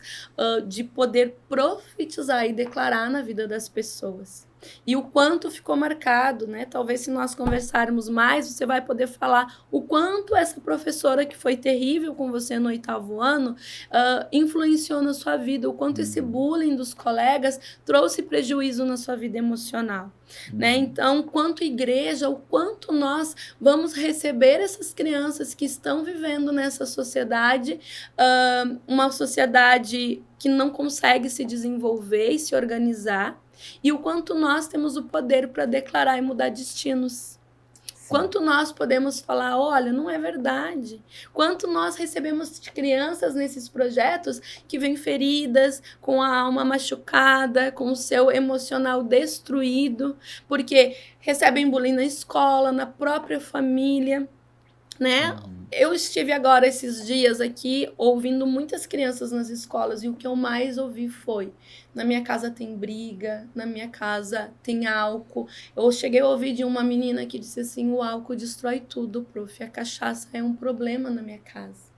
de poder profetizar e declarar na vida das pessoas. E o quanto ficou marcado, né? Talvez se nós conversarmos mais, você vai poder falar o quanto essa professora que foi terrível com você no 8º ano influenciou na sua vida, o quanto esse bullying dos colegas trouxe prejuízo na sua vida emocional. Né? Então, quanto igreja, igreja, o quanto nós vamos receber essas crianças que estão vivendo nessa sociedade, uma sociedade que não consegue se desenvolver e se organizar, e o quanto nós temos o poder para declarar e mudar destinos. Sim. Quanto nós podemos falar, olha, não é verdade. Quanto nós recebemos de crianças nesses projetos que vêm feridas, com a alma machucada, com o seu emocional destruído, porque recebem bullying na escola, na própria família, né? Eu estive agora esses dias aqui ouvindo muitas crianças nas escolas e o que eu mais ouvi foi: na minha casa tem briga, na minha casa tem álcool. Eu cheguei a ouvir de uma menina que disse assim: o álcool destrói tudo, prof. A cachaça é um problema na minha casa.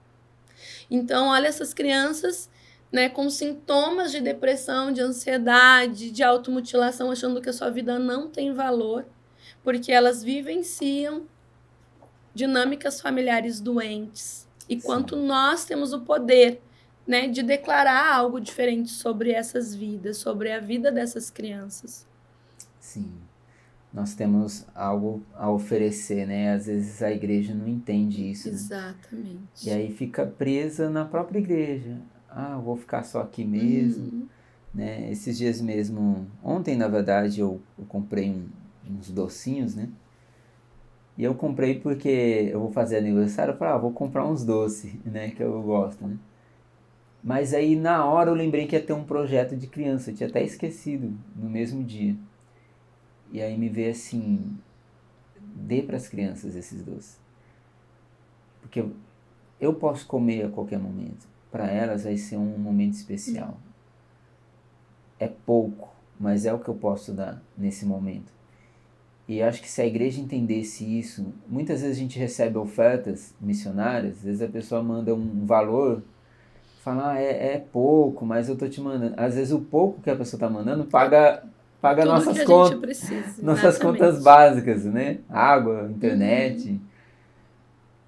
Então, olha essas crianças, né, com sintomas de depressão, de ansiedade, de automutilação, achando que a sua vida não tem valor, porque elas vivenciam dinâmicas familiares doentes. E Sim. quanto nós temos o poder, né, de declarar algo diferente sobre essas vidas, sobre a vida dessas crianças. Sim. Nós temos algo a oferecer, né? Às vezes a igreja não entende isso. Exatamente. Né? E aí fica presa na própria igreja. Eu vou ficar só aqui mesmo. Né? Esses dias mesmo, ontem na verdade eu comprei uns docinhos, né? E eu comprei porque eu vou fazer aniversário, eu falei, vou comprar uns doces, né, que eu gosto, né. Mas aí na hora eu lembrei que ia ter um projeto de criança, eu tinha até esquecido no mesmo dia. E aí me veio assim, dê para as crianças esses doces. Porque eu posso comer a qualquer momento, para elas vai ser um momento especial. É pouco, mas é o que eu posso dar nesse momento. E acho que se a igreja entendesse isso, muitas vezes a gente recebe ofertas missionárias, às vezes a pessoa manda um valor, fala, é pouco, mas eu tô te mandando. Às vezes o pouco que a pessoa tá mandando paga nossas contas, precisa, nossas contas básicas, né? Água, internet.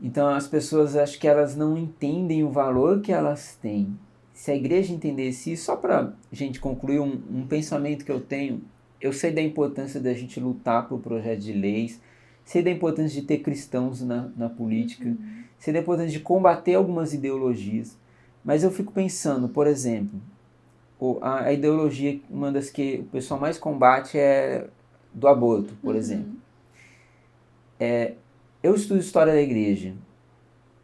Então as pessoas, acho que elas não entendem o valor que elas têm. Se a igreja entendesse isso, só para gente concluir um pensamento que eu tenho, eu sei da importância da gente lutar por projetos de leis, sei da importância de ter cristãos na política, sei da importância de combater algumas ideologias, mas eu fico pensando, por exemplo, a ideologia, uma das que o pessoal mais combate é do aborto, por exemplo. Eu estudo história da igreja,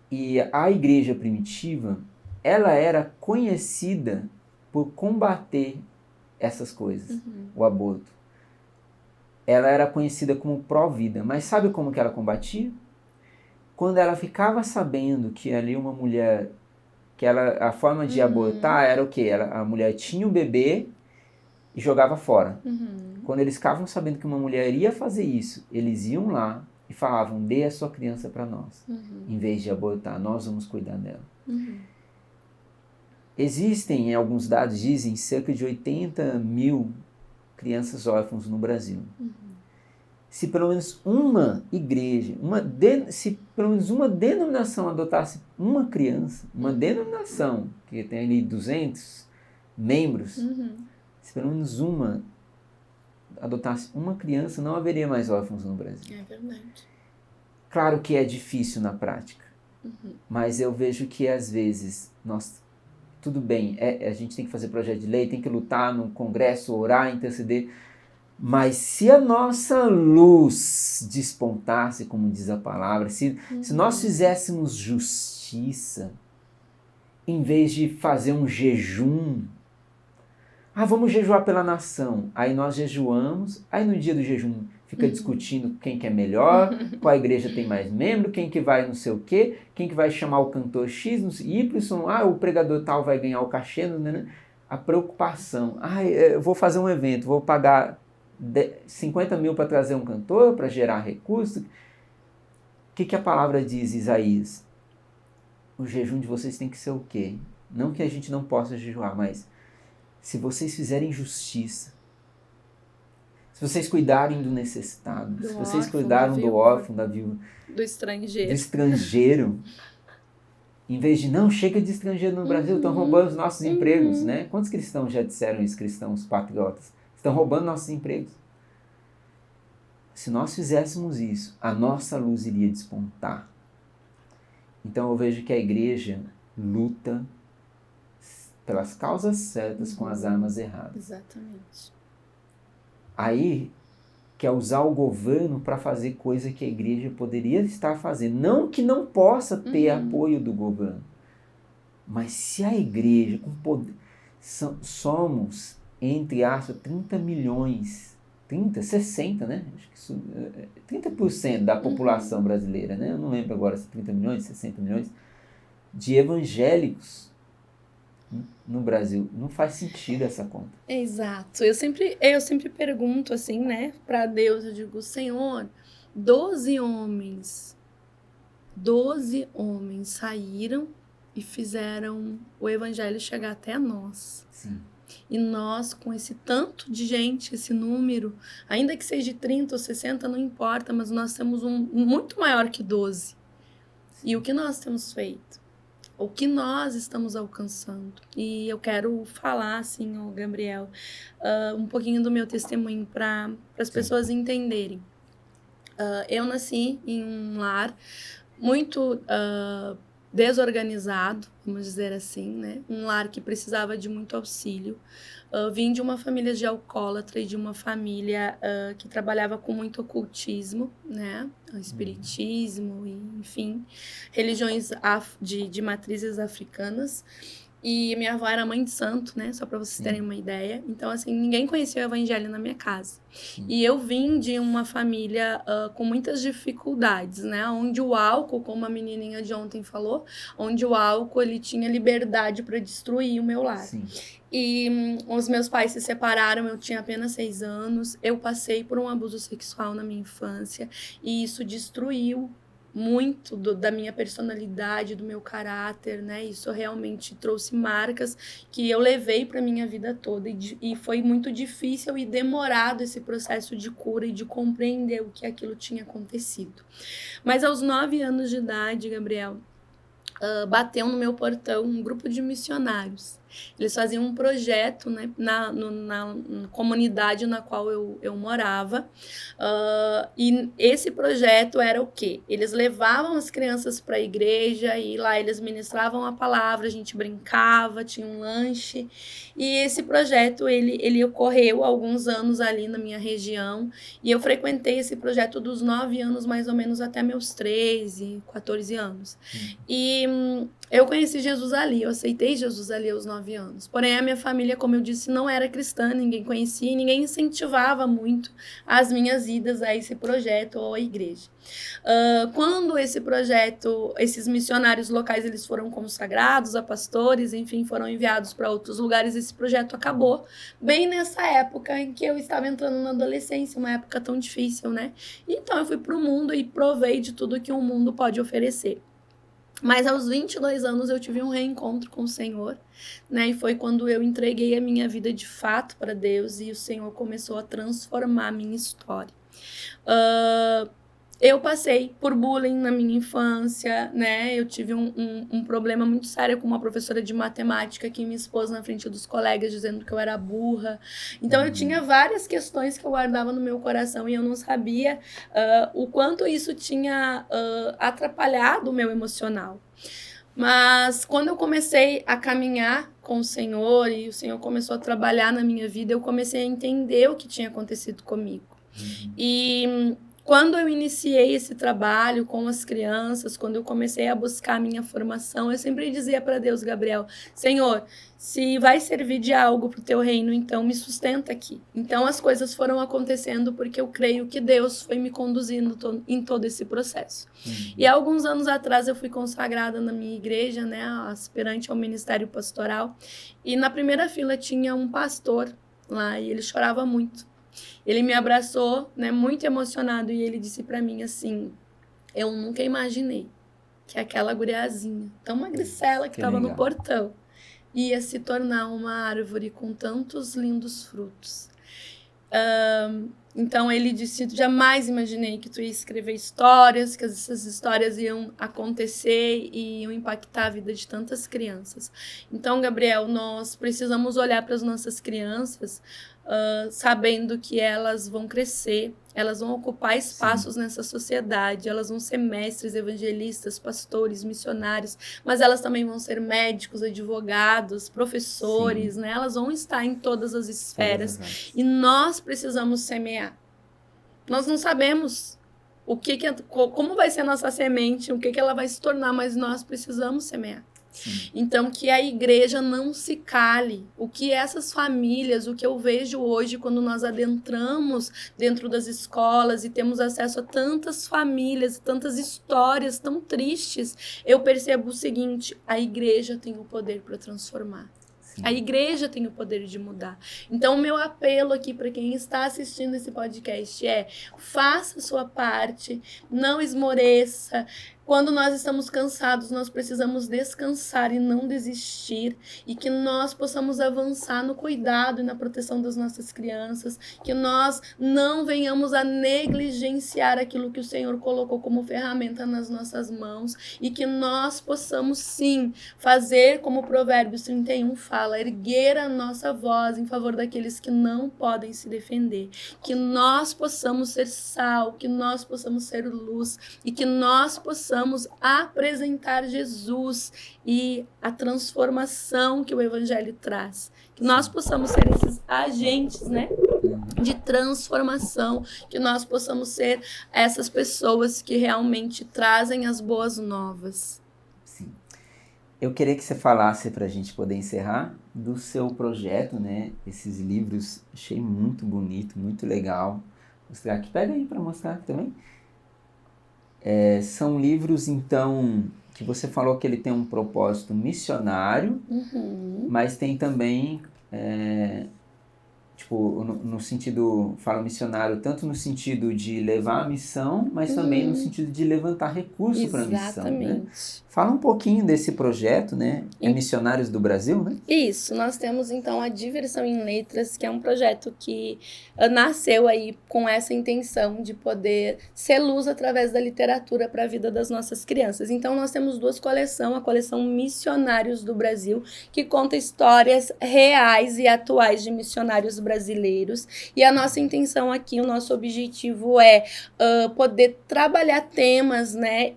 e a igreja primitiva, ela era conhecida por combater essas coisas, o aborto. Ela era conhecida como pró-vida, mas sabe como que ela combatia? Quando ela ficava sabendo que ali uma mulher, que a forma de abortar era o quê? A mulher tinha um bebê e jogava fora. Quando eles ficavam sabendo que uma mulher iria fazer isso, eles iam lá e falavam, dê a sua criança para nós, em vez de abortar, nós vamos cuidar dela. Existem, alguns dados dizem, cerca de 80 mil crianças órfãs no Brasil. Se pelo menos uma igreja, se pelo menos uma denominação adotasse uma criança, uma denominação, que tem ali 200 membros, se pelo menos uma adotasse uma criança, não haveria mais órfãos no Brasil. É verdade. Claro que é difícil na prática, mas eu vejo que às vezes tudo bem, a gente tem que fazer projeto de lei, tem que lutar no Congresso, orar, interceder, mas se a nossa luz despontasse, como diz a palavra, se nós fizéssemos justiça, em vez de fazer um jejum, vamos jejuar pela nação, aí nós jejuamos, aí no dia do jejum fica discutindo quem que é melhor, qual igreja tem mais membro, quem que vai não sei o quê, quem que vai chamar o cantor X, Y, o pregador tal vai ganhar o cachê, né? A preocupação, eu vou fazer um evento, vou pagar 50 mil para trazer um cantor, para gerar recurso. O que a palavra diz, Isaías? O jejum de vocês tem que ser o quê? Não que a gente não possa jejuar, mas se vocês fizerem justiça, se vocês cuidarem do necessitado, se vocês cuidarem do órfão, da viúva, do estrangeiro, em vez de, não, chega de estrangeiro no Brasil, estão roubando os nossos empregos, né? Quantos cristãos já disseram isso, cristãos patriotas? Estão roubando nossos empregos. se nós fizéssemos isso, a nossa luz iria despontar. Então eu vejo que a igreja luta pelas causas certas com as armas erradas. Exatamente. Aí quer usar o governo para fazer coisa que a igreja poderia estar fazendo. Não que não possa ter apoio do governo. Mas se a igreja, com poder, somos, entre aspas, 30 milhões, 30, 60, né? Acho que isso, 30% da população brasileira, né? Eu não lembro agora se 30 milhões, 60 milhões, de evangélicos no Brasil. Não faz sentido essa conta. Exato. Eu sempre pergunto assim, né, para Deus, eu digo, Senhor, 12 homens saíram e fizeram o evangelho chegar até nós. Sim. E nós, com esse tanto de gente, esse número, ainda que seja de 30 ou 60, não importa, mas nós temos um muito maior que 12. Sim. E o que nós temos feito? O que nós estamos alcançando? E eu quero falar, assim, ó, Gabriel, um pouquinho do meu testemunho para as pessoas entenderem. Eu nasci em um lar muito desorganizado, vamos dizer assim, né? Um lar que precisava de muito auxílio. Vim de uma família de alcoólatra e de uma família que trabalhava com muito ocultismo, né? Espiritismo, enfim, religiões de matrizes africanas. E minha avó era mãe de santo, né? Só para vocês terem uma ideia. Então, assim, ninguém conhecia o evangelho na minha casa. E eu vim de uma família com muitas dificuldades, né? Onde o álcool, como a menininha de ontem falou, onde o álcool, ele tinha liberdade para destruir o meu lar. Sim. E os meus pais se separaram, eu tinha apenas 6 anos. Eu passei por um abuso sexual na minha infância. E isso destruiu muito da minha personalidade, do meu caráter, né? Isso realmente trouxe marcas que eu levei para minha vida toda e foi muito difícil e demorado esse processo de cura e de compreender o que aquilo tinha acontecido. Mas aos 9 anos de idade, Gabriel, bateu no meu portão um grupo de missionários. Eles faziam um projeto, né, na comunidade na qual eu morava. E esse projeto era o quê? Eles levavam as crianças para a igreja e lá eles ministravam a palavra, a gente brincava, tinha um lanche. E esse projeto, ele ocorreu há alguns anos ali na minha região. E eu frequentei esse projeto dos 9 anos, mais ou menos, até meus 13, 14 anos. E eu conheci Jesus ali, eu aceitei Jesus ali aos 9 anos. Porém, a minha família, como eu disse, não era cristã, ninguém conhecia e ninguém incentivava muito as minhas idas a esse projeto ou à igreja. Quando esse projeto, esses missionários locais, eles foram consagrados a pastores, enfim, foram enviados para outros lugares, esse projeto acabou bem nessa época em que eu estava entrando na adolescência, uma época tão difícil, né? Então eu fui para o mundo e provei de tudo que o mundo pode oferecer. Mas aos 22 anos eu tive um reencontro com o Senhor, né? E foi quando eu entreguei a minha vida de fato para Deus e o Senhor começou a transformar a minha história. Eu passei por bullying na minha infância, né? Eu tive um problema muito sério com uma professora de matemática que me expôs na frente dos colegas dizendo que eu era burra. Então, eu tinha várias questões que eu guardava no meu coração e eu não sabia o quanto isso tinha atrapalhado o meu emocional. Mas quando eu comecei a caminhar com o Senhor e o Senhor começou a trabalhar na minha vida, eu comecei a entender o que tinha acontecido comigo. E quando eu iniciei esse trabalho com as crianças, quando eu comecei a buscar a minha formação, eu sempre dizia para Deus, Gabriel, Senhor, se vai servir de algo para o teu reino, então me sustenta aqui. Então as coisas foram acontecendo porque eu creio que Deus foi me conduzindo em todo esse processo. E há alguns anos atrás eu fui consagrada na minha igreja, né, aspirante ao ministério pastoral, e na primeira fila tinha um pastor lá e ele chorava muito. Ele me abraçou, né, muito emocionado, e ele disse para mim assim, eu nunca imaginei que aquela guriazinha, tão magricela que estava no portão, ia se tornar uma árvore com tantos lindos frutos. Então ele disse, jamais imaginei que tu ia escrever histórias, que essas histórias iam acontecer e iam impactar a vida de tantas crianças. Então, Gabriel, nós precisamos olhar para as nossas crianças sabendo que elas vão crescer Elas vão ocupar espaços nessa sociedade, elas vão ser mestres, evangelistas, pastores, missionários, mas elas também vão ser médicos, advogados, professores, né? Elas vão estar em todas as esferas. E nós precisamos semear. Nós não sabemos como vai ser a nossa semente, o que ela vai se tornar, mas nós precisamos semear. Sim. Então, que a igreja não se cale. O que essas famílias, o que eu vejo hoje quando nós adentramos dentro das escolas e temos acesso a tantas famílias, tantas histórias tão tristes, eu percebo o seguinte: a igreja tem o poder para transformar. Sim. A igreja tem o poder de mudar. Então, o meu apelo aqui para quem está assistindo esse podcast é: faça a sua parte, não esmoreça. Quando nós estamos cansados, nós precisamos descansar e não desistir, e que nós possamos avançar no cuidado e na proteção das nossas crianças, que nós não venhamos a negligenciar aquilo que o Senhor colocou como ferramenta nas nossas mãos, e que nós possamos sim fazer como Provérbios 31 fala, erguer a nossa voz em favor daqueles que não podem se defender, que nós possamos ser sal, que nós possamos ser luz, e que nós possamos apresentar Jesus e a transformação que o Evangelho traz. Que nós possamos ser esses agentes, né, de transformação, que nós possamos ser essas pessoas que realmente trazem as boas novas. Sim. Eu queria que você falasse, para a gente poder encerrar, do seu projeto, né? Esses livros, achei muito bonito, muito legal. Vou mostrar aqui, pega aí para mostrar aqui também. São livros, então, que você falou que ele tem um propósito missionário, mas tem também, no sentido, fala missionário, tanto no sentido de levar a missão, mas também no sentido de levantar recursos para a missão, né? Fala um pouquinho desse projeto, né? Missionários do Brasil, né? Isso, nós temos então a Diversão em Letras, que é um projeto que nasceu aí com essa intenção de poder ser luz através da literatura para a vida das nossas crianças. Então nós temos duas coleções, a coleção Missionários do Brasil, que conta histórias reais e atuais de missionários brasileiros, e a nossa intenção aqui, o nosso objetivo é poder trabalhar temas, né,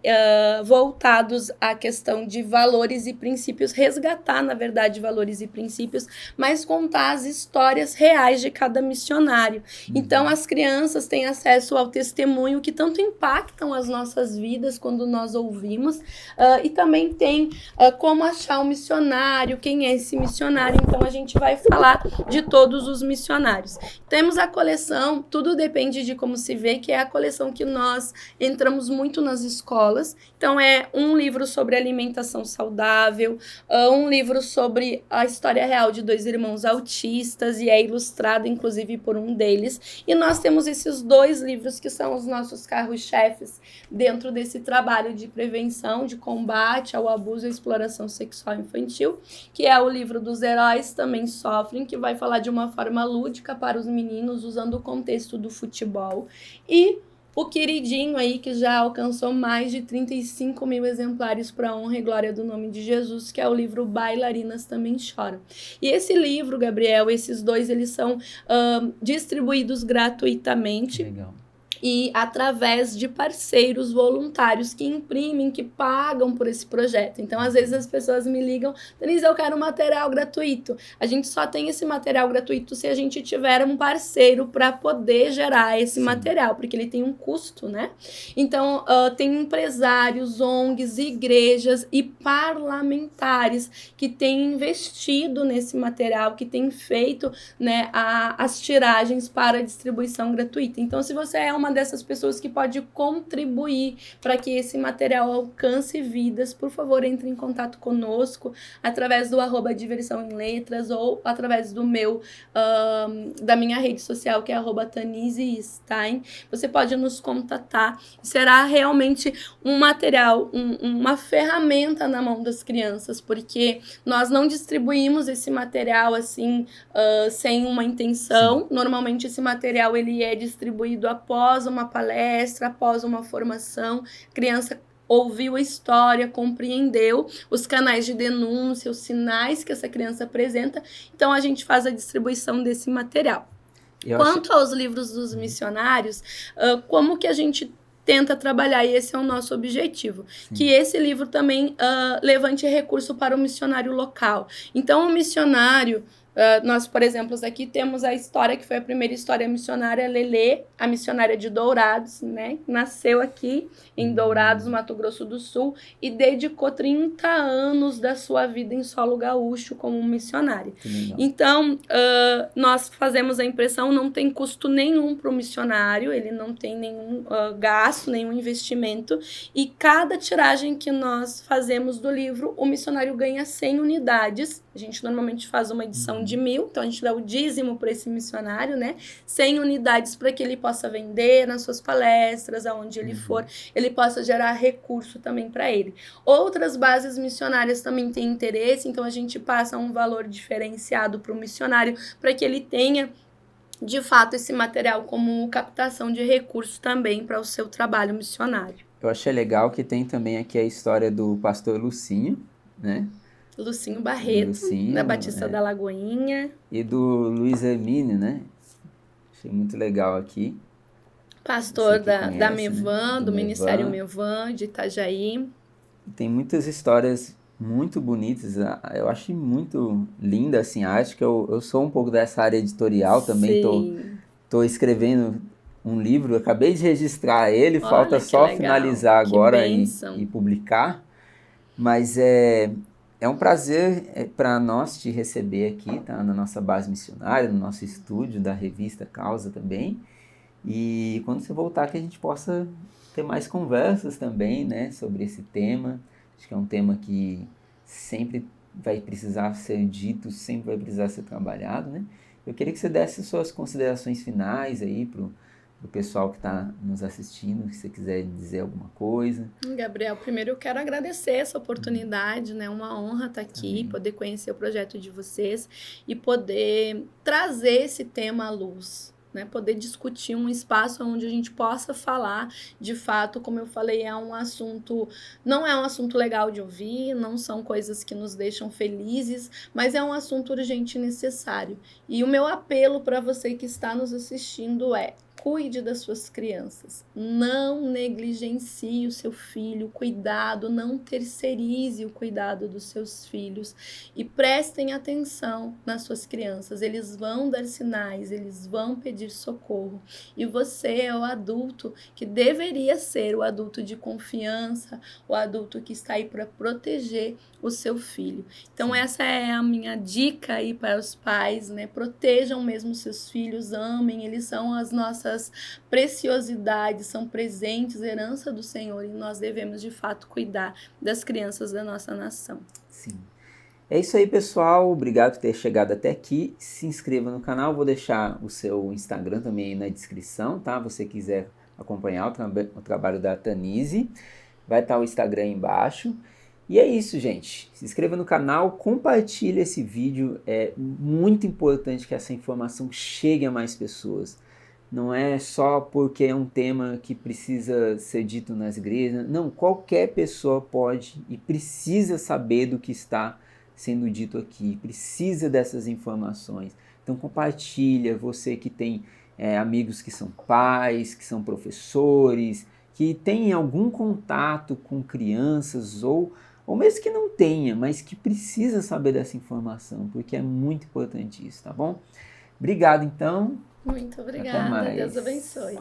voltados à questão de valores e princípios, resgatar, na verdade, valores e princípios, mas contar as histórias reais de cada missionário. Então, as crianças têm acesso ao testemunho que tanto impactam as nossas vidas quando nós ouvimos, e também tem como achar um missionário, quem é esse missionário. Então, a gente vai falar de todos os missionários. Temos a coleção, tudo depende de como se vê, que é a coleção que nós entramos muito nas escolas. Então, é um livro sobre alimentação saudável, um livro sobre a história real de 2 irmãos autistas, e é ilustrado, inclusive, por um deles. E nós temos esses 2 livros que são os nossos carros-chefes dentro desse trabalho de prevenção, de combate ao abuso e à exploração sexual infantil, que é o livro dos Heróis Também Sofrem, que vai falar de uma forma lúdica para os meninos, usando o contexto do futebol. E o queridinho aí, que já alcançou mais de 35 mil exemplares para a honra e glória do nome de Jesus, que é o livro Bailarinas Também Choram. E esse livro, Gabriel, esses 2, eles são distribuídos gratuitamente. Legal. E através de parceiros voluntários que imprimem, que pagam por esse projeto. Então, às vezes as pessoas me ligam: Denise, eu quero material gratuito. A gente só tem esse material gratuito se a gente tiver um parceiro para poder gerar esse material, porque ele tem um custo, né? Então, tem empresários, ONGs, igrejas e parlamentares que têm investido nesse material, que têm feito, né, as tiragens para a distribuição gratuita. Então, se você é uma dessas pessoas que pode contribuir para que esse material alcance vidas, por favor, entre em contato conosco através do @Diversão em Letras ou através do da minha rede social, que é @Tanise Stein. Você pode nos contatar. Será realmente um material, uma ferramenta na mão das crianças, porque nós não distribuímos esse material assim, sem uma intenção. Sim. Normalmente esse material ele é distribuído após uma palestra, após uma formação. A criança ouviu a história, compreendeu os canais de denúncia, os sinais que essa criança apresenta. Então, a gente faz a distribuição desse material. Quanto aos livros dos missionários, como que a gente tenta trabalhar, e esse é o nosso objetivo, que esse livro também levante recurso para o missionário local. Então, o missionário, nós, por exemplo, aqui temos a história que foi a primeira história missionária, Lelê, a missionária de Dourados, né? Nasceu aqui em Dourados, Mato Grosso do Sul, e dedicou 30 anos da sua vida em solo gaúcho como missionária. Então, nós fazemos a impressão, não tem custo nenhum para o missionário, ele não tem nenhum gasto, nenhum investimento, e cada tiragem que nós fazemos do livro, o missionário ganha 100 unidades. A gente normalmente faz uma edição de 1.000, então a gente dá o dízimo para esse missionário, né? 100 unidades para que ele possa vender nas suas palestras, aonde ele for, ele possa gerar recurso também para ele. Outras bases missionárias também têm interesse, então a gente passa um valor diferenciado para o missionário, para que ele tenha, de fato, esse material como captação de recursos também para o seu trabalho missionário. Eu achei legal que tem também aqui a história do pastor Lucinho, né? Lucinho Barreto, da Batista da Lagoinha. E do Luiz Hermínio, né? Achei muito legal aqui. Pastor da Mevan, né? do Ministério Mevan, de Itajaí. Tem muitas histórias muito bonitas. Eu achei muito linda assim, a arte, que eu sou um pouco dessa área editorial também. Tô escrevendo um livro, acabei de registrar ele, falta só finalizar agora e publicar. Mas é um prazer para nós te receber aqui, tá? Na nossa base missionária, no nosso estúdio da revista Causa também. E quando você voltar, que a gente possa ter mais conversas também, né? Sobre esse tema. Acho que é um tema que sempre vai precisar ser dito, sempre vai precisar ser trabalhado, né? Eu queria que você desse suas considerações finais aí pro pessoal que está nos assistindo, se você quiser dizer alguma coisa. Gabriel, primeiro eu quero agradecer essa oportunidade, né? Uma honra estar aqui, poder conhecer o projeto de vocês e poder trazer esse tema à luz, né? Poder discutir um espaço onde a gente possa falar, de fato, como eu falei, não é um assunto legal de ouvir, não são coisas que nos deixam felizes, mas é um assunto urgente e necessário. E o meu apelo para você que está nos assistindo é: cuide das suas crianças, não negligencie o seu filho, cuidado, não terceirize o cuidado dos seus filhos e prestem atenção nas suas crianças. Eles vão dar sinais, eles vão pedir socorro e você é o adulto que deveria ser o adulto de confiança, o adulto que está aí para proteger o seu filho. Então essa é a minha dica aí para os pais, né? Protejam mesmo seus filhos, amem, eles são as nossas preciosidades, são presentes, herança do Senhor, e nós devemos de fato cuidar das crianças da nossa nação. Sim. É isso aí, pessoal. Obrigado por ter chegado até aqui. Se inscreva no canal, vou deixar o seu Instagram também aí na descrição, tá? Se você quiser acompanhar o trabalho da Tanise, vai estar o Instagram aí embaixo. E é isso, gente. Se inscreva no canal, compartilhe esse vídeo. É muito importante que essa informação chegue a mais pessoas. Não é só porque é um tema que precisa ser dito nas igrejas. Não, qualquer pessoa pode e precisa saber do que está sendo dito aqui. Precisa dessas informações. Então compartilha, você que tem amigos que são pais, que são professores, que têm algum contato com crianças ou mesmo que não tenha, mas que precisa saber dessa informação, porque é muito importante isso, tá bom? Obrigado, então. Muito obrigada. Deus abençoe.